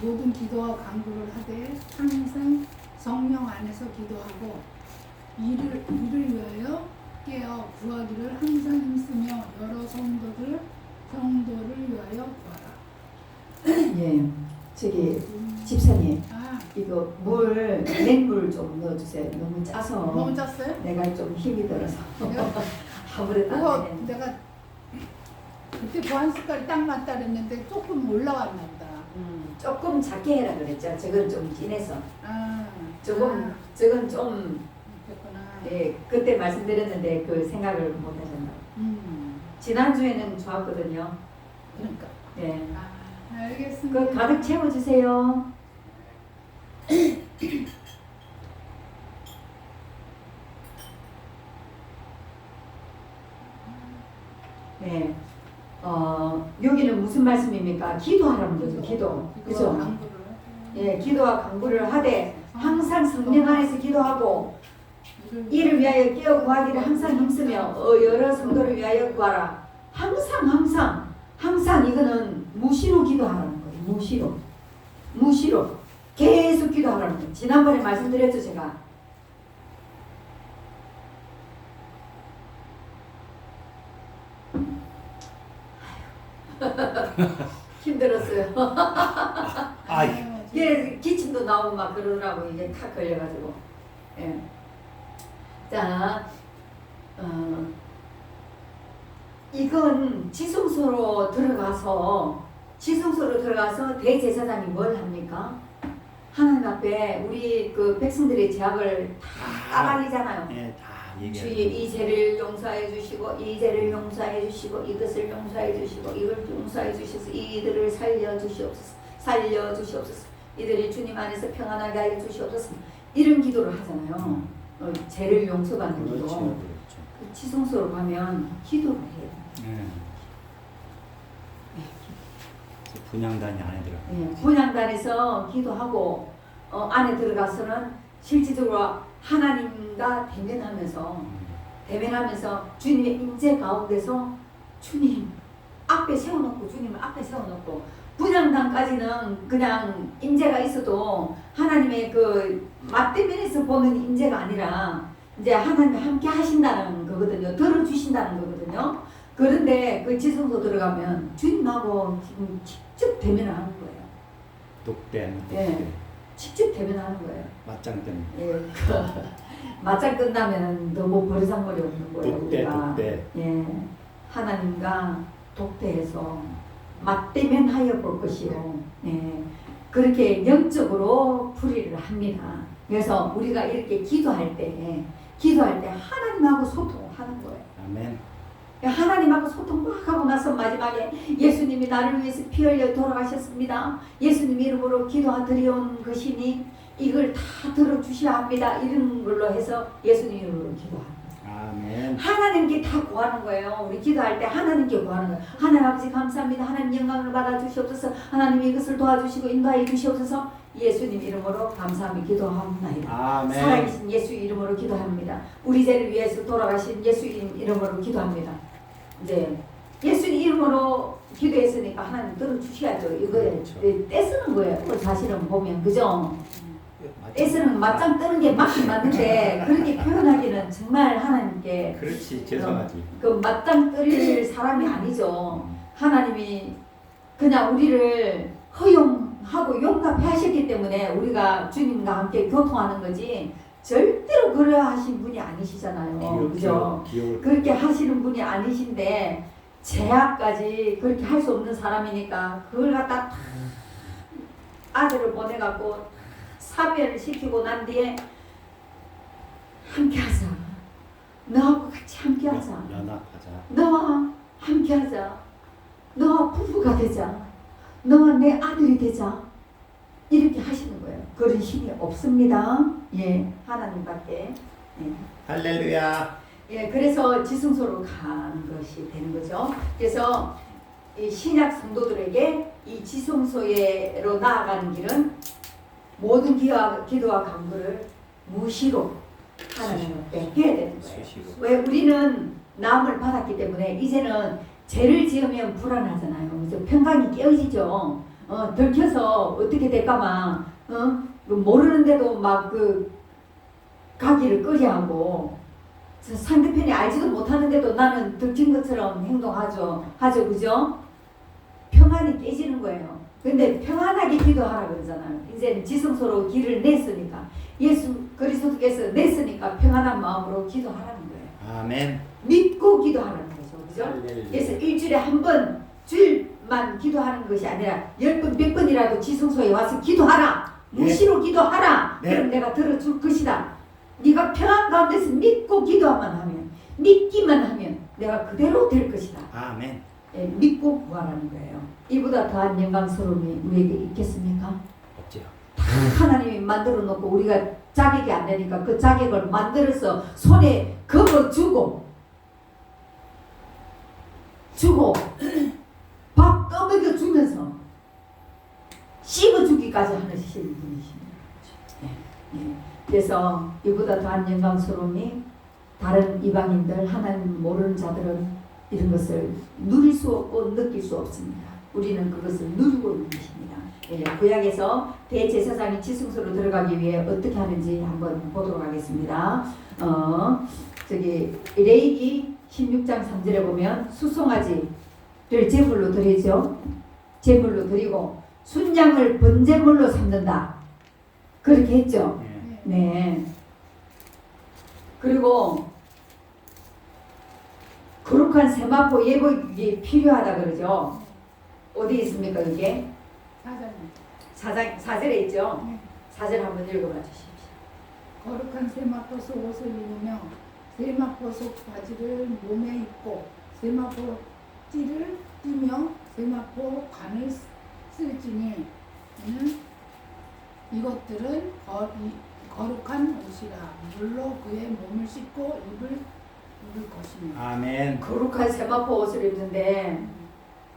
모든 기도와 간구를 하되 항상 성령 안에서 기도하고 이를 위하여 깨어 구하기를 항상 힘쓰며 여러 성도를 위하여 구하라. 예. 저기 집사님 아, 이거 냉물 좀 넣어주세요. 너무 짜서 너무 짰어요? 내가 좀 힘이 들어서 내가 아무래도 그거 안 되네. 내가 그때 반 숟갈 딱 맞다 그랬는데 조금 올라왔나 보다. 조금 작게 해라 그랬죠. 저건 좀 진해서 아, 저건 좀 그랬구나. 예, 그때 말씀드렸는데 그 생각을 못 하셨나. 지난주에는 좋았거든요. 그러니까. 예. 아, 알겠습니다. 그 가득 채워주세요. 네. 여기는 무슨 말씀입니까? 기도하라는 거죠. 기도. 그죠? 강구를. 예, 기도와 간구를 하되 항상 성령 안에서 기도하고 이를 위하여 깨어 구하기를 항상 힘쓰며 여러 성도를 위하여 구하라. 항상 이거는 무시로 기도하라는 거예요. 무시로 계속 기도하라는 거예요. 지난번에 말씀드렸죠 제가. 힘들었어요. 예, 기침도 나오고 막 그러더라고. 이게 탁 걸려가지고. 예. 자, 이건 지성소로 들어가서 대제사장이 뭘 합니까? 하나님 앞에 우리 그 백성들의 죄악을 다 알리잖아요. 네, 다 주의 얘기해요. 이 죄를 용서해 주시고 이 죄를 용서해 주시고 이것을 용서해 주시고 이걸 용서해 주셔서 이들을 살려 주시옵소서. 이들이 주님 안에서 평안하게 하여 주시옵소서. 이런 기도를 하잖아요. 죄를 용서받는 기도. 그렇죠, 그렇죠. 그 지성소로 가면 기도를 해요. 네. 분양단이 안에 들어. 예, 분향단에서 기도하고 안에 들어가서는 실질적으로 하나님과 대면하면서 주님의 임재 가운데서 주님을 앞에 세워놓고 분향단까지는 그냥 임재가 있어도 하나님의 그 맞대면에서 보는 임재가 아니라 이제 하나님이 함께 하신다는 거거든요. 들어주신다는 거거든요. 그런데 그 지성소 들어가면 주님하고 지금 직접 대면하는 거예요. 독대. 예. 직접 대면하는 거예요. 맞짱 때문에. 예. 맞짱 끝나면 너무 버르장머리 없는 거예요. 독대. 예. 하나님과 독대해서 맞대면하여 볼 것이요. 예. 그렇게 영적으로 풀이를 합니다. 그래서 우리가 이렇게 기도할 때 하나님하고 소통하는 거예요. 아멘. 하나님하고 소통 막 하고 나서 마지막에 예수님이 나를 위해서 피 흘려 돌아가셨습니다. 예수님 이름으로 기도드려온 것이니 이걸 다 들어주셔야 합니다. 이런 걸로 해서 예수님 이름으로 기도합니다. 아멘. 하나님께 다 구하는 거예요. 우리 기도할 때 하나님께 구하는 거예요. 하나님 아버지 감사합니다. 하나님 영광을 받아 주시옵소서. 하나님 이것을 도와주시고 인도하여 주시옵소서. 예수님 이름으로 감사하며 기도합니다. 아멘. 살아계신 예수 이름으로 기도합니다. 우리 죄를 위해서 돌아가신 예수 이름으로 기도합니다. 이제 예수 이름으로 기도했으니까 하나님 들어주셔야죠. 이거에 그렇죠. 떼쓰는 거예요. 그 사실은 보면 그죠? 떼쓰는 맞짱 뜨는 게 맞긴 맞는데 그렇게 표현하기는 정말 하나님께 그렇지, 죄송하지. 그 맞짱 뜨릴 사람이 아니죠. 하나님이 그냥 우리를 허용하고 용납해 하셨기 때문에 우리가 주님과 함께 교통하는 거지 절대로 그러하신 분이 아니시잖아요. 그죠? 그렇게 하시는 분이 아니신데 제약까지 그렇게 할 수 없는 사람이니까 그걸 갖다 다 아들을 보내갖고 사별을 시키고 난 뒤에 함께하자. 너하고 같이 함께하자. 연합하자. 너와 함께하자. 너와 부부가 되자. 너와 내 아들이 되자. 이렇게 하시는 거예요. 그런 힘이 없습니다. 예, 하나님밖에. 예. 할렐루야. 예, 그래서 지성소로 가는 것이 되는 거죠. 그래서 이 신약 성도들에게 이 지성소로 나아가는 길은 모든 기도와 간구를 무시로 하나님 앞에 해야 되는 거예요. 수시로. 왜 우리는 나음을 받았기 때문에 이제는 죄를 지으면 불안하잖아요. 그래서 평강이 깨어지죠. 들켜서 어떻게 될까봐 모르는데도 막 가기를 꺼려하고 상대편이 알지도 못하는데도 나는 들킨 것처럼 행동하죠. 그죠? 평안이 깨지는 거예요. 근데 평안하게 기도하라 그러잖아요. 이제는 지성소로 길을 냈으니까 예수 그리스도께서 냈으니까 평안한 마음으로 기도하라는 거예요. 아멘. 믿고 기도하라는 거죠. 그죠? 할렐루야. 그래서 일주일에 한 번 주일만 기도하는 것이 아니라 10번, 100번이라도 지성소에 와서 기도하라. 무시로 기도하라. 네. 그럼 내가 들어줄 것이다. 네가 평안 가운데서 믿고 기도만 하면, 믿기만 하면 내가 그대로 될 것이다. 아멘. 예, 믿고 구하라는 거예요. 이보다 더한 영광스러움이 우리에게 있겠습니까? 없지요. 하나님이 만들어 놓고 우리가 자격이 안 되니까 그 자격을 만들어서 손에 겁을 주고 밥 떠먹여 주면서 씹어주기까지 하시는 분이십니다. 예. 그래서 이보다 더한 영광스러움이 다른 이방인들 하나님 모르는 자들은 이런 것을 누릴 수 없고 느낄 수 없습니다. 우리는 그것을 누리고 있는 것입니다. 예, 구약에서 대제사장이 지성소로 들어가기 위해 어떻게 하는지 한번 보도록 하겠습니다. 레위기 16장 3절에 보면 수송아지를 제물로 드리죠. 제물로 드리고 순양을 번제물로 삼는다. 그렇게 했죠. 예. 네. 그리고 거룩한 세마포 예복이 필요하다 그러죠. 어디 있습니까 그게? 사절에 있죠. 네. 사절 한번 읽어봐 주십시오. 거룩한 세마포 속 옷을 입으며 세마포 속 바지를 몸에 입고 세마포 띠를 띠며 세마포 관을 쓸지니 이것들은 거룩한 옷이라 물로 그의 몸을 씻고 입을 것이며. 아멘. 거룩한 세마포 옷을 입는데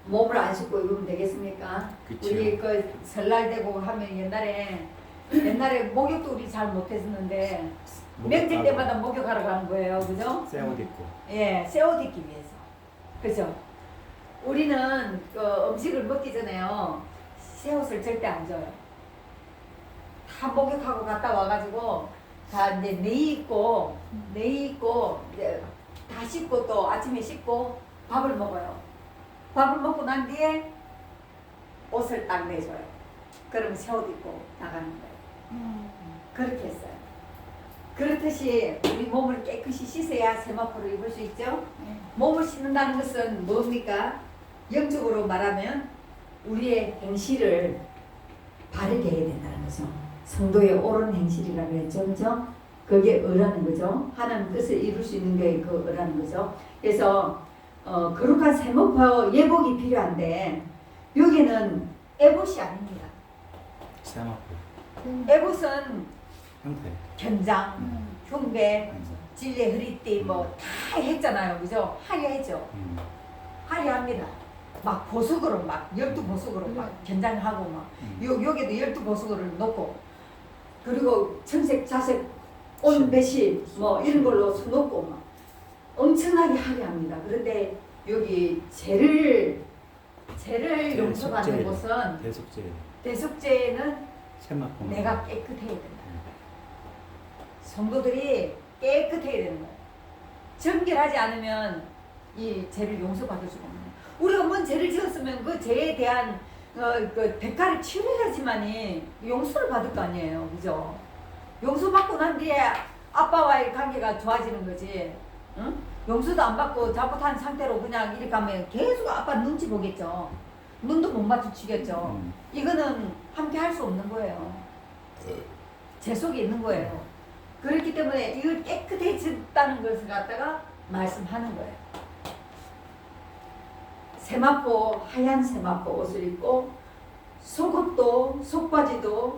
몸을 안 씻고 입으면 되겠습니까? 그쵸. 우리 설날 되고 하면 옛날에 목욕도 우리 잘 못했었는데 명절 때마다 목욕하러 가는 거예요, 그죠? 새 옷 입고. 예, 새 옷 입기 위해서. 그죠? 우리는 음식을 먹기 전에요, 새 옷을 절대 안 줘요. 다 목욕하고 갔다 와가지고 다 이제 내의 입고 이제 다 씻고 또 아침에 씻고 밥을 먹어요. 밥을 먹고 난 뒤에 옷을 딱 내줘요. 그럼 새 옷 입고 나가는 거예요. 그렇게 했어요. 그렇듯이 우리 몸을 깨끗이 씻어야 세마포를 입을 수 있죠. 몸을 씻는다는 것은 뭡니까? 영적으로 말하면 우리의 행실을 바르게 해야 된다는 거죠. 성도의 옳은 행실이라고 했죠. 그죠? 그게 의라는 거죠. 하나님 뜻을 이룰 수 있는 게 그 의라는 거죠. 그래서 거룩한 세마포 예복이 필요한데 여기는 에봇이 아닙니다. 세마포. 에봇은 형태. 견장, 흉배, 진례, 허리띠 뭐 다 했잖아요. 그죠? 화려했죠. 화려합니다. 막 보석으로 막 12보석으로 막 견장하고 막 여기도 12보석을 놓고 그리고 청색, 자색, 온배시 뭐 이런 걸로 놓고 막 엄청나게 화려합니다. 그런데 여기 죄를 용서받는 곳은 대속죄는 세마포. 내가 깨끗해야 된다. 성도들이 깨끗해야 되는 거예요. 정결하지 않으면 이 죄를 용서받을 수가 없는 거예요. 우리가 뭔 죄를 지었으면 그 죄에 대한 그 대가를 치러야지만이 용서를 받을 거 아니에요. 그죠? 용서받고 난 뒤에 아빠와의 관계가 좋아지는 거지. 응? 용서도 안 받고 잘못한 상태로 그냥 이렇게 하면 계속 아빠 눈치 보겠죠. 눈도 못 마주치겠죠. 이거는 함께 할 수 없는 거예요. 제 속에 있는 거예요. 그렇기 때문에 이걸 깨끗해졌다는 것을 갖다가 말씀하는 거예요. 세마포 하얀 세마포 옷을 입고 속옷도 속바지도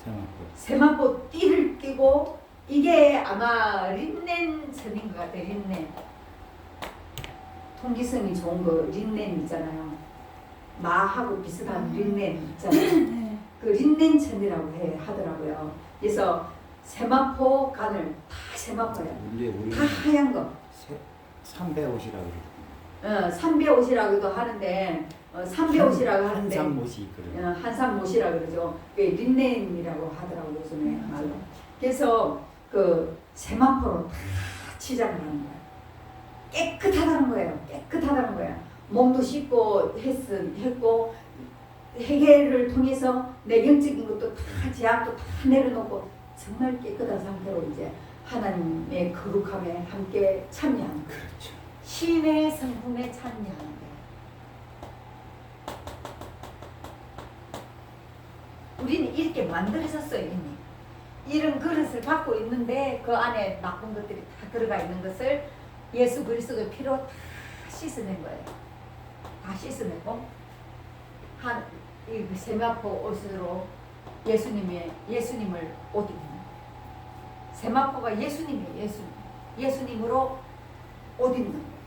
세마포. 세마포 띠를 끼고 이게 아마 린넨 천인 것 같아요. 린넨 통기성이 좋은 거 린넨 있잖아요. 마하고 비슷한 린넨 있잖아요. 네. 그 린넨 천이라고 하더라고요. 그래서 세마포 간을 다 세마포예요. 우리 다 하얀 거. 삼배 옷이라고 그러거든요. 삼배 옷이라고도 하는데 삼배 옷이라고 하는데 한산 옷이 있거든요. 한산 못이라 그러죠. 그게 린넨이라고 하더라고요. 요즘에 말로. 그래서 그 세마포로 다 치장을 하는 거예요. 깨끗하다는 거예요. 깨끗하다는 거예요. 몸도 씻고 했고 회개를 통해서 내경적인 것도 다 제약도 다 내려놓고 정말 깨끗한 상태로 이제 하나님의 거룩함에 함께 참여하는 거예요. 그렇죠. 신의 성품에 참여하는 거예요. 우리는 이렇게 만들어졌어요. 이미 이런 그릇을 갖고 있는데 그 안에 나쁜 것들이 다 들어가 있는 것을 예수 그리스도의 피로 다 씻어낸 거예요. 다 씻어내고 이 세마포 옷으로 예수님을 옷 입는 거예요. 세마포가 예수님이에요. 예수님으로 옷 입는 거예요.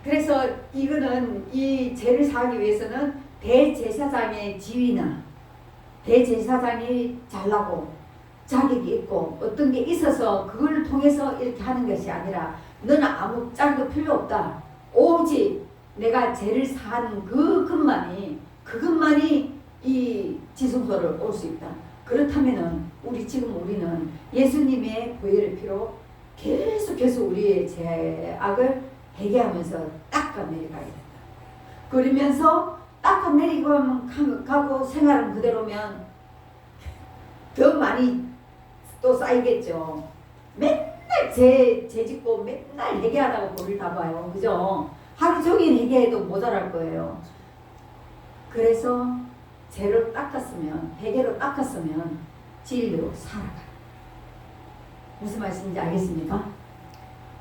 그래서 이거는 이 죄를 사하기 위해서는 대제사장의 지위나 대제사장이 잘나고 자격이 있고 어떤 게 있어서 그걸 통해서 이렇게 하는 것이 아니라 너는 아무 짝도 필요 없다. 오직 내가 죄를 사하는 그것만이 이 지성소를 올 수 있다. 그렇다면은 우리는 예수님의 보혈의 피로 계속해서 우리의 죄악을 회개하면서 닦아내려가야 된다. 그러면서 닦아내리고 생활은 그대로면 더 많이 또 쌓이겠죠. 맨날 죄 짓고 맨날 회개하다가 볼을 다 봐요. 그죠? 하루 종일 회개해도 모자랄 거예요. 그래서 죄로 닦았으면, 회개로 닦았으면 진리로 살아가. 무슨 말씀인지 알겠습니까?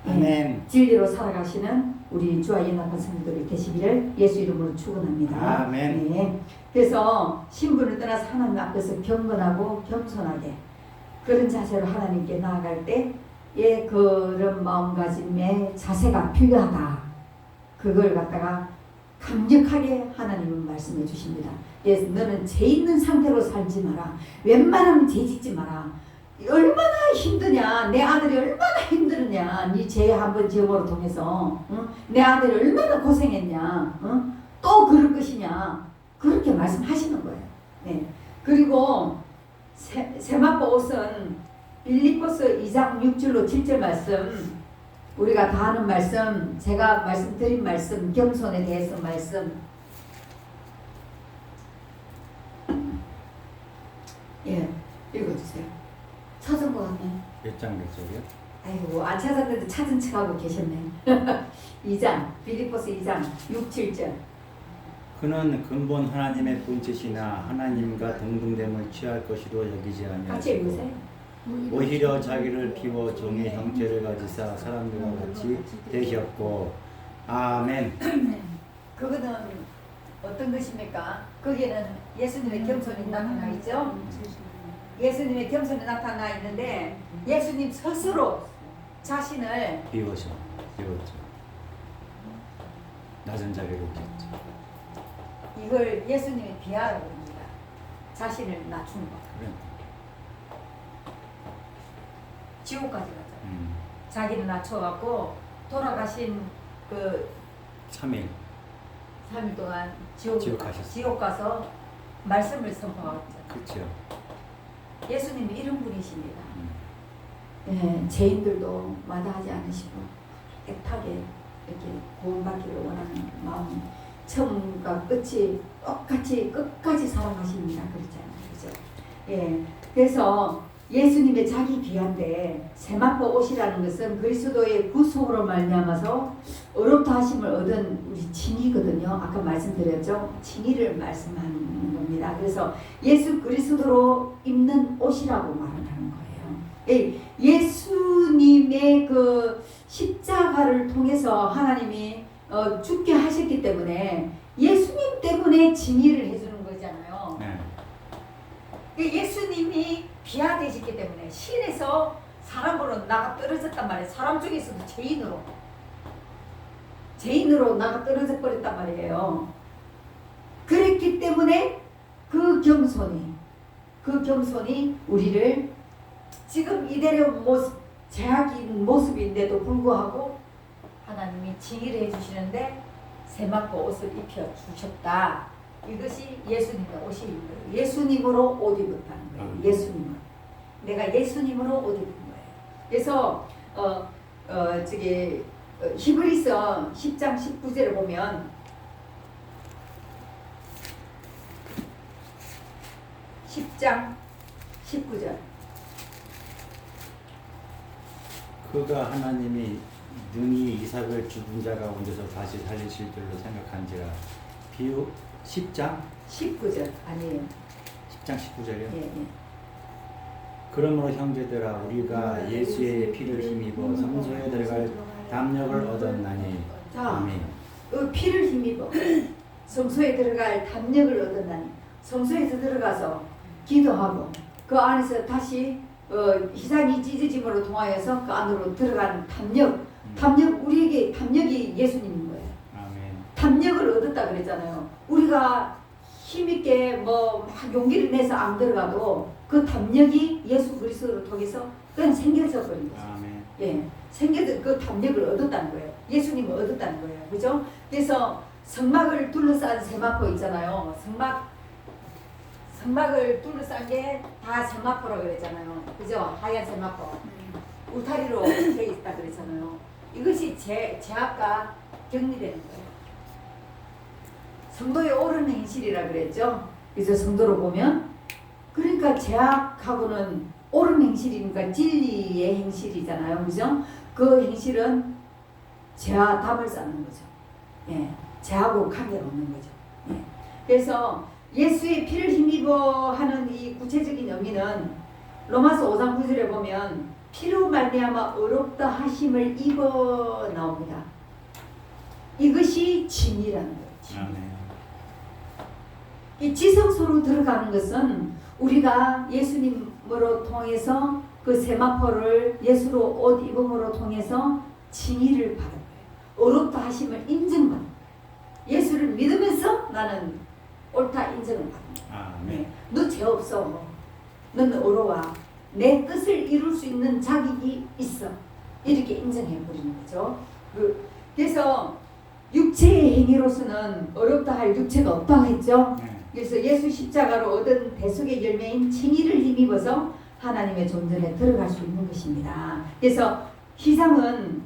아멘. 진리로 살아가시는 우리 주와 연합한 성도들이 되시기를 예수 이름으로 축원합니다. 아멘. 네. 그래서 신분을 떠나서 하나님 앞에서 경건하고 겸손하게 그런 자세로 하나님께 나아갈 때 그런 마음가짐의 자세가 필요하다. 그걸 갖다가 강력하게 하나님은 말씀해 주십니다. 너는 죄 있는 상태로 살지 마라. 웬만하면 죄 짓지 마라. 얼마나 힘드냐. 내 아들이 얼마나 힘들었냐. 네 죄 한번 지음으로 통해서 내 아들이 얼마나 고생했냐. 또 그럴 것이냐. 그렇게 말씀하시는 거예요. 네. 그리고 세마포 옷은 빌립보서 2장 6절로 7절 말씀, 우리가 다 아는 말씀, 제가 말씀드린 말씀, 겸손에 대해서 말씀, 읽어주세요. 찾은 것 같네. 몇 장 몇 절이요? 아이고, 안 찾았는데 찾은 척하고 계셨네. 2장, 빌립보서 2장 6, 7절. 그는 근본 하나님의 본체시나 하나님과 동등됨을 취할 것이로 여기지 같이 아니하시고 읽으세요. 오히려 자기를 비워 종의 형체를 가지사 사람들과 같이 되셨고. 아멘. 그거는 어떤 것입니까? 거기에는 예수님의 겸손이 나타나 있죠. 예수님의 겸손이 나타나 있는데 예수님 스스로 자신을 비웠죠. 낮은 자리로 오셨죠. 이걸 예수님이 비하라고 합니다. 자신을 낮춘 것. 그래. 지옥까지 가죠. 자기를 낮춰갖고 돌아가신 그 3일 3일 동안 지옥 가셨어요. 지옥 가서 말씀을 선포하고 그렇죠. 예수님이 이런 분이십니다. 예, 죄인들도 마다하지 않으시고 애타게 이렇게 구원받기를 원하는 마음, 처음과 끝이 똑같이 끝까지 사랑하십니다. 그렇잖아요. 그죠? 예, 그래서 예수님의 자기 귀한데 세마포 옷이라는 것은 그리스도의 구속으로 말미암아서 의롭다 하심을 얻은 우리 칭의거든요. 아까 말씀드렸죠. 칭의를 말씀하는 겁니다. 그래서 예수 그리스도로 입는 옷이라고 말을 하는 거예요. 예수님의 그 십자가를 통해서 하나님이 죽게 하셨기 때문에 예수님 때문에 징의를 해주는 거잖아요. 네. 예수님이 비하되셨기 때문에 신에서 사람으로 나가 떨어졌단 말이에요. 사람 중에서도 죄인으로 나가 떨어져 버렸단 말이에요. 그랬기 때문에 그 겸손이 우리를 지금 이대로 제약인 모습인데도 불구하고 하나님이 징의를 해주시는데 새맞고 옷을 입혀 주셨다. 이것이 예수님의 옷인 거예요. 예수님으로 옷 입었다는 거예요. 예수님으로. 내가 예수님으로 옷 입은 거예요. 그래서 히브리서 10장 19절을 보면 10장 19절. 그가 하나님이 능히 이삭을 죽은 자 가운데서 다시 살리실 줄로 생각한지라. 비유 10장 19절 아니에요. 10장 19절이요. 예. 그러므로 형제들아 우리가 예수의 피를 힘입어 성소에 들어갈 담력을 얻었나니. 자, 아멘. 그 피를 힘입어 성소에 들어갈 담력을 얻었나니. 성소에서 들어가서 기도하고 그 안에서 다시 희생이 찢어짐으로 통하여서 그 안으로 들어가는 담력 우리에게 담력이 예수님인 거예요. 아멘. 담력을 얻었다 그랬잖아요. 우리가 힘있게 막 용기를 내서 안 들어가도 그 담력이 예수 그리스도를 통해서 그냥 생겨져 버린 거죠. 아멘. 예, 생겨서 그 담력을 얻었다는 거예요. 예수님을 얻었다는 거예요. 그죠? 그래서 성막을 둘러싼 세마포 있잖아요. 성막을 둘러싼 게 다 세마포라고 그랬잖아요. 그죠? 하얀 세마포. 울타리로 되어 있다 그랬잖아요. 이것이 죄악과 격리되는 거예요. 성도의 옳은 행실이라 그랬죠. 그래서 성도로 보면 그러니까 죄악하고는 옳은 행실이니까 진리의 행실이잖아요. 그죠? 그 행실은 죄와 담을 쌓는 거죠. 예, 죄하고 관계없는 거죠. 예. 그래서 예수의 피를 힘입어 하는 이 구체적인 의미는 로마서 5장 9절에 보면 피로 말미암아 의롭다 하심을 입어 나옵니다. 이것이 징이라는 거예요. 아멘. 이 지성소로 들어가는 것은 우리가 예수님으로 통해서 그 세마포를 예수로 옷 입음으로 통해서 징의를 받은 거예요. 의롭다 하심을 인정받는 거예요. 예수를 믿으면서 나는 옳다 인정을 받는 거예요. 아멘. 너 죄 없어. 너는 의로워. 내 뜻을 이룰 수 있는 자격이 있어. 이렇게 인정해 버리는 거죠. 그래서 육체의 행위로서는 어렵다 할 육체가 없다고 했죠. 네. 그래서 예수 십자가로 얻은 대속의 열매인 칭의를 힘입어서 하나님의 존전에 들어갈 수 있는 것입니다. 그래서 희상은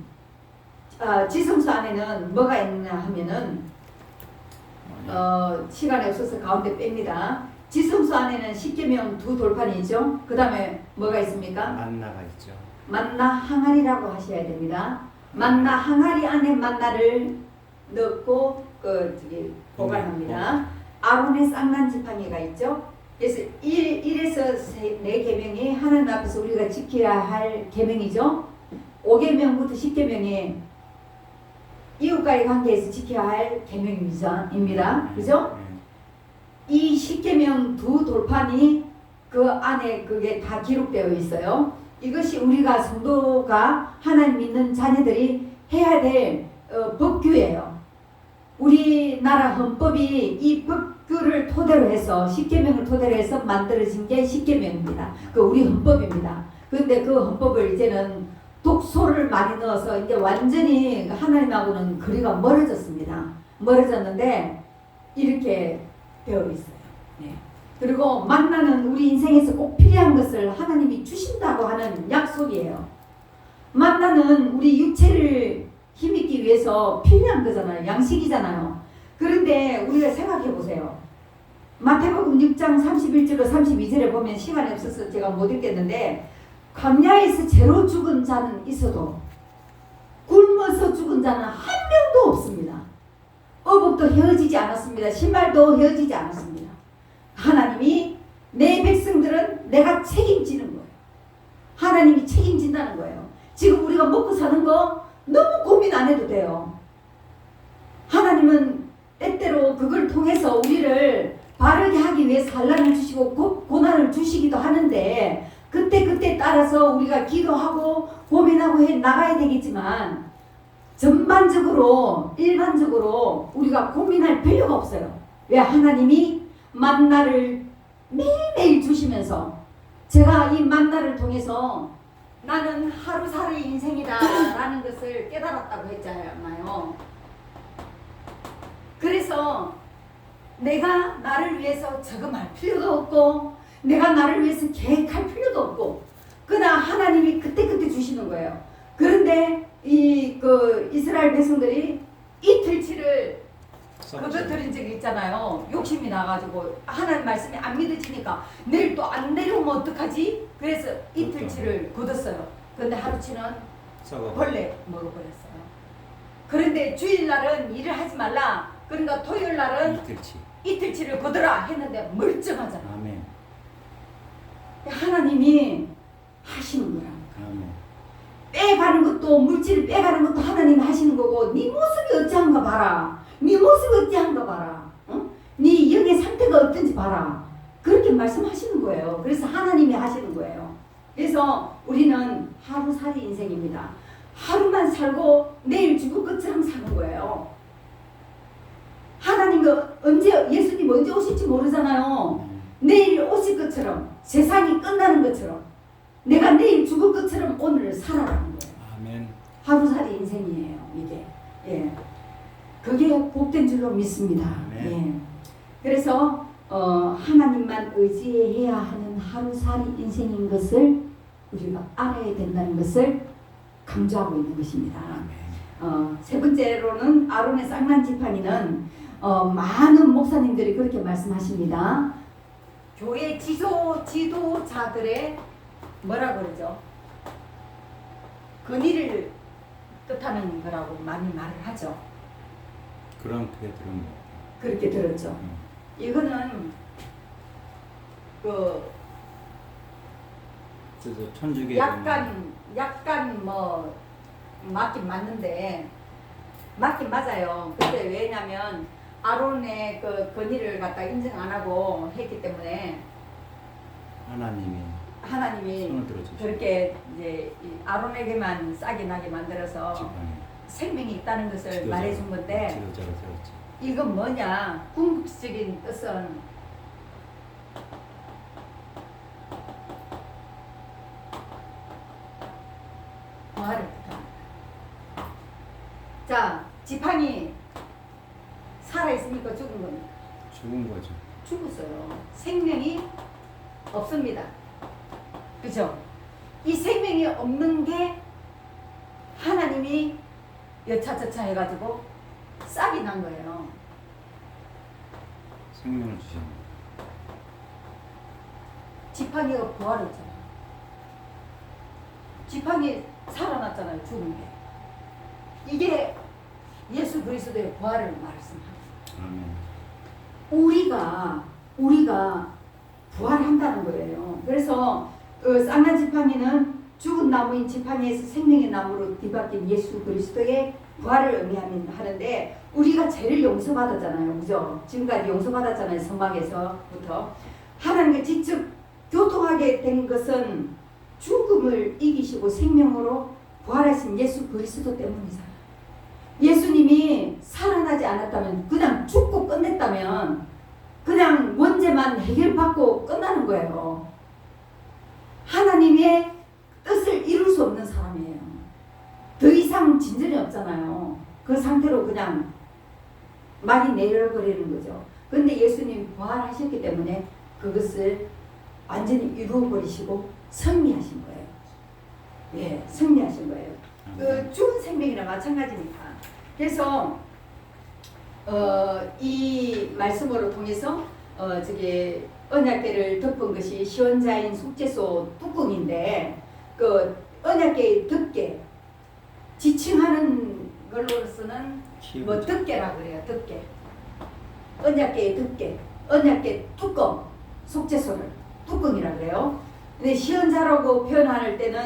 지성소 안에는 뭐가 있느냐 하면은 시간이 없어서 가운데 뺍니다. 지성소 안에는 십계명 두 돌판이 있죠. 그 다음에 뭐가 있습니까? 만나가 있죠. 만나 항아리라고 하셔야 됩니다. 만나 항아리 안에 만나를 넣고 보관합니다. 아론의 쌍난 지팡이가 있죠. 그래서 1에서 4계명이 하나님 앞에서 우리가 지켜야 할 계명이죠. 5계명부터 10계명이 이웃과의 관계에서 지켜야 할 계명입니다. 그죠? 이 10계명 두 돌판이 그 안에 그게 다 기록되어 있어요. 이것이 우리가 성도가 하나님 믿는 자녀들이 해야 될 법규예요. 우리나라 헌법이 이 법규를 토대로 해서 10계명을 토대로 해서 만들어진 게 10계명입니다. 그 우리 헌법입니다. 그런데 그 헌법을 이제는 독소를 많이 넣어서 이제 완전히 하나님하고는 거리가 멀어졌습니다. 멀어졌는데 이렇게 되어 있어요. 네. 그리고 만나는 우리 인생에서 꼭 필요한 것을 하나님이 주신다고 하는 약속이에요. 만나는 우리 육체를 힘입기 위해서 필요한 거잖아요. 양식이잖아요. 그런데 우리가 생각해 보세요. 마태복음 6장 31절로 32절에 보면 시간이 없어서 제가 못 읽겠는데 광야에서 죄로 죽은 자는 있어도 굶어서 죽은 자는 한 명도 없습니다. 어복도 헤어지지 않았습니다. 신발도 헤어지지 않았습니다. 하나님이 내 백성들은 내가 책임지는 거예요. 하나님이 책임진다는 거예요. 지금 우리가 먹고 사는 거 너무 고민 안 해도 돼요. 하나님은 때때로 그걸 통해서 우리를 바르게 하기 위해서 환난을 주시고 고난을 주시기도 하는데 그때 따라서 우리가 기도하고 고민하고 해 나가야 되겠지만 전반적으로 일반적으로 우리가 고민할 필요가 없어요. 왜? 하나님이 만나를 매일매일 주시면서 제가 이 만나를 통해서 나는 하루살이 인생이다 라는 것을 깨달았다고 했잖아요. 그래서 내가 나를 위해서 저금할 필요도 없고 내가 나를 위해서 계획할 필요도 없고 그냥 하나님이 그때그때 주시는 거예요. 그런데 그 이스라엘 백성들이 이틀치를 거둬들인 적이 있잖아요. 욕심이 나가지고 하나님 말씀이 안 믿어지니까 내일 또 안 내려오면 어떡하지? 그래서 이틀치를 거뒀어요. 그런데 하루치는 벌레 먹어버렸어요. 그런데 주일날은 일을 하지 말라. 그러니까 토요일날은 이틀치를 거두라 했는데 멀쩡하잖아. 아멘. 하나님이 하시는 거야. 아멘. 빼가는 것도 물질을 빼가는 것도 하나님이 하시는 거고 네 모습이 어찌한가 봐라. 네 모습이 어찌한가 봐라. 응? 네 영의 상태가 어떤지 봐라. 그렇게 말씀하시는 거예요. 그래서 하나님이 하시는 거예요. 그래서 우리는 하루살이 인생입니다. 하루만 살고 내일 죽을 것처럼 사는 거예요. 하나님은 예수님 언제 오실지 모르잖아요. 내일 오실 것처럼 세상이 끝나는 것처럼 내가 내일 죽을 것처럼 오늘을 살아가는 거예요. 아멘. 하루살이 인생이에요. 이게 예, 그게 복된 줄로 믿습니다. 아멘. 예. 그래서 하나님만 의지해야 하는 하루살이 인생인 것을 우리가 알아야 된다는 것을 강조하고 있는 것입니다. 세 번째로는 아론의 쌍난 지팡이는 많은 목사님들이 그렇게 말씀하십니다. 교회 지도자들의 뭐라 그러죠? 권위를 뜻하는 거라고 많이 말을 하죠. 그렇게 들은 거. 그렇게 들었죠. 이거는 그래서 천주교 약간 뭐 맞긴 맞는데 맞긴 맞아요. 근데 왜냐면 아론의 그 권위를 갖다 인정 안 하고 했기 때문에 하나님이 손을 들어주시고 그렇게 이제 이 아론에게만 싹이 나게 만들어서 지팡이 생명이 있다는 것을 지도자로, 말해준 건데 지도자로 세웠죠. 이건 뭐냐? 궁극적인 뜻은 부활을 뜻합니다. 자, 지팡이 살아있으니까 죽은 겁니다. 죽은 거죠. 죽었어요. 생명이 없습니다. 그죠? 이 생명이 없는 게 하나님이 여차저차 해가지고 싹이 난 거예요. 생명을 주신 거. 지팡이가 부활했잖아요. 지팡이 살아났잖아요. 죽은 게. 이게 예수 그리스도의 부활을 말씀합니다. 아멘. 우리가 부활한다는 거예요. 그래서 쌍난 지팡이는 죽은 나무인 지팡이에서 생명의 나무로 뒤바뀐 예수 그리스도의 부활을 의미하는데 우리가 죄를 용서받았잖아요. 그죠? 지금까지 용서받았잖아요. 성막에서부터. 하나님과 직접 교통하게 된 것은 죽음을 이기시고 생명으로 부활하신 예수 그리스도 때문이잖아요. 예수님이 살아나지 않았다면 그냥 죽고 끝냈다면 그냥 문제만 해결받고 끝나는 거예요. 하나님의 뜻을 이룰 수 없는 사람이에요. 더 이상 진전이 없잖아요. 그 상태로 그냥 말이 내려버리는 거죠. 그런데 예수님 부활하셨기 때문에 그것을 완전히 이루어버리시고 승리하신 거예요. 예, 승리하신 거예요. 그 죽은 생명이나 마찬가지니까. 그래서 이 말씀으로 통해서 저기 언약궤를 덮은 것이 시원자인 속죄소 뚜껑인데 그 언약궤의 덮개 지칭하는 걸로서는 뭐 덮개라고 그래요. 덮개. 언약궤의 덮개, 언약궤 뚜껑, 속죄소를 뚜껑이라고 그래요. 근데 시연자라고 표현할 때는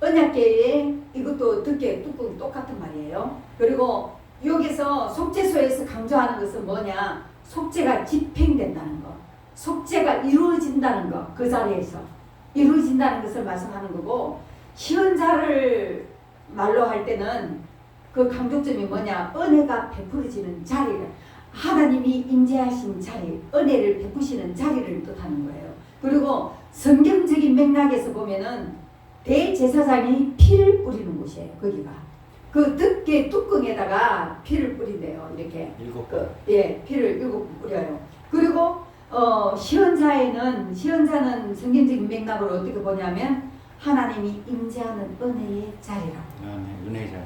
언약계에 이것도 듣게 뚜껑 똑같은 말이에요. 그리고 여기서 속죄소에서 강조하는 것은 뭐냐? 속죄가 집행된다는 거. 속죄가 이루어진다는 거. 그 자리에서 이루어진다는 것을 말씀하는 거고, 시연자를 말로 할 때는 그 강조점이 뭐냐? 은혜가 베풀어지는 자리를, 하나님이 임재하신 자리, 은혜를 베푸시는 자리를 뜻하는 거예요. 그리고 성경적인 맥락에서 보면은 대제사장이 피를 뿌리는 곳이에요. 거기가 그 득게 뚜껑에다가 피를 뿌린대요. 이렇게 7번. 피를 7번 뿌려요. 그리고 시언자는 성경적인 맥락으로 어떻게 보냐면 하나님이 임재하는 은혜의 자리라고. 은혜의 자리.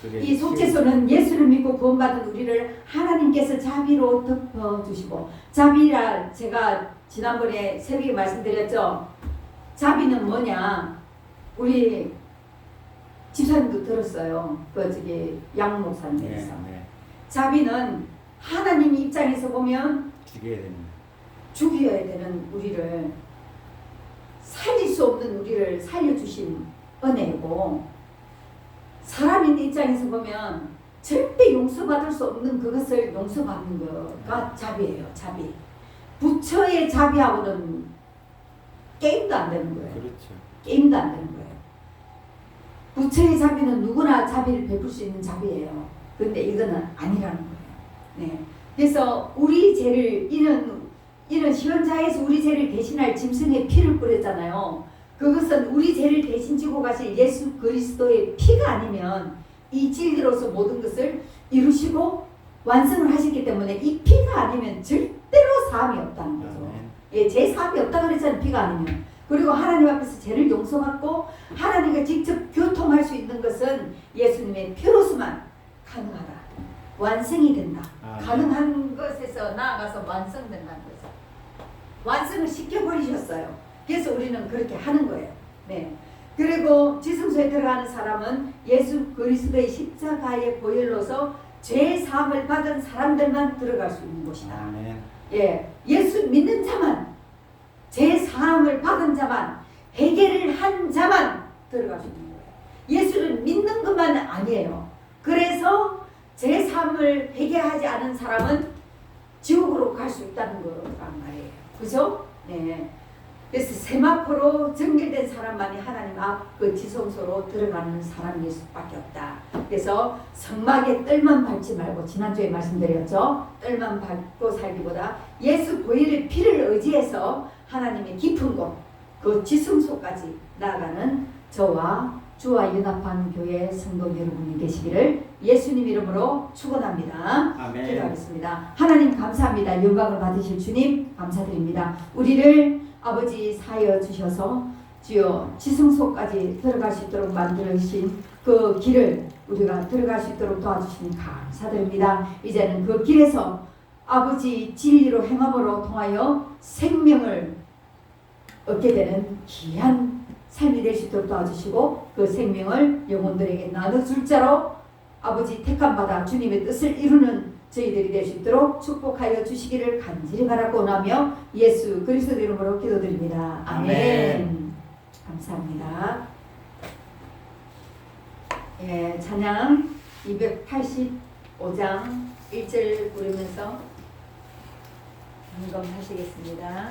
그게 이 속죄소는 예수를 믿고 구원받은 우리를 하나님께서 자비로 덮어주시고, 자비라 제가 지난번에 새벽에 말씀드렸죠. 자비는 뭐냐? 우리 집사님도 들었어요. 양 목사님에서. 자비는 하나님 입장에서 보면 죽여야 되는 우리를, 살릴 수 없는 우리를 살려주신 은혜고, 사람인 입장에서 보면 절대 용서받을 수 없는 그것을 용서받는 거가 자비예요. 자비. 부처의 자비하고는 게임도 안 되는 거예요. 그렇죠. 게임도 안 되는 거예요. 부처의 자비는 누구나 자비를 베풀 수 있는 자비예요. 그런데 이거는 아니라는 거예요. 네. 그래서 우리 죄를 이는 시원자에서 우리 죄를 대신할 짐승의 피를 뿌렸잖아요. 그것은 우리 죄를 대신 지고 가실 예수 그리스도의 피가 아니면 이 진리로서 모든 것을 이루시고 완성을 하셨기 때문에 이 피가 아니면 절대로 사함이 없다는 거죠. 제 사함이 없다 그랬잖아요. 피가 아니면. 그리고 하나님 앞에서 죄를 용서받고 하나님과 직접 교통할 수 있는 것은 예수님의 피로서만 가능하다. 완성이 된다. 가능한 것에서 나아가서 완성된다는 거죠. 완성을 시켜버리셨어요. 그래서 우리는 그렇게 하는 거예요. 네. 그리고 지성소에 들어가는 사람은 예수 그리스도의 십자가의 보혈로서 죄 사함을 받은 사람들만 들어갈 수 있는 곳이다. 예수 믿는 자만, 죄 사함을 받은 자만, 회개를 한 자만 들어갈 수 있는 거예요. 예수를 믿는 것만 아니에요. 그래서 죄 사함을 회개하지 않은 사람은 지옥으로 갈 수 있다는 거란 말이에요. 그죠? 네. 그래서 세마포로 정결된 사람만이 하나님 앞 그 지성소로 들어가는 사람일 수밖에 없다. 그래서 성막에 뜰만 밟지 말고, 지난주에 말씀드렸죠. 뜰만 밟고 살기보다 예수 보혈의 피를 의지해서 하나님의 깊은 곳, 그 지성소까지 나아가는 저와 주와 연합한 교회 성도 여러분이 되시기를 예수님 이름으로 축원합니다. 아멘. 기도하겠습니다. 하나님 감사합니다. 영광을 받으실 주님 감사드립니다. 우리를 아버지 사여 주셔서 주여 지성소까지 들어갈 수 있도록 만들어주신 그 길을 우리가 들어갈 수 있도록 도와주시니 감사드립니다. 이제는 그 길에서 아버지 진리로 행함으로 통하여 생명을 얻게 되는 귀한 삶이 될 수 있도록 도와주시고, 그 생명을 영혼들에게 나눠줄 자로 아버지 택함받아 주님의 뜻을 이루는 저희들이 될 수 있도록 축복하여 주시기를 간절히 바라고 나며 예수 그리스도 이름으로 기도드립니다. 아멘. 감사합니다. 예, 찬양 285장 1절 부르면서 점검하시겠습니다.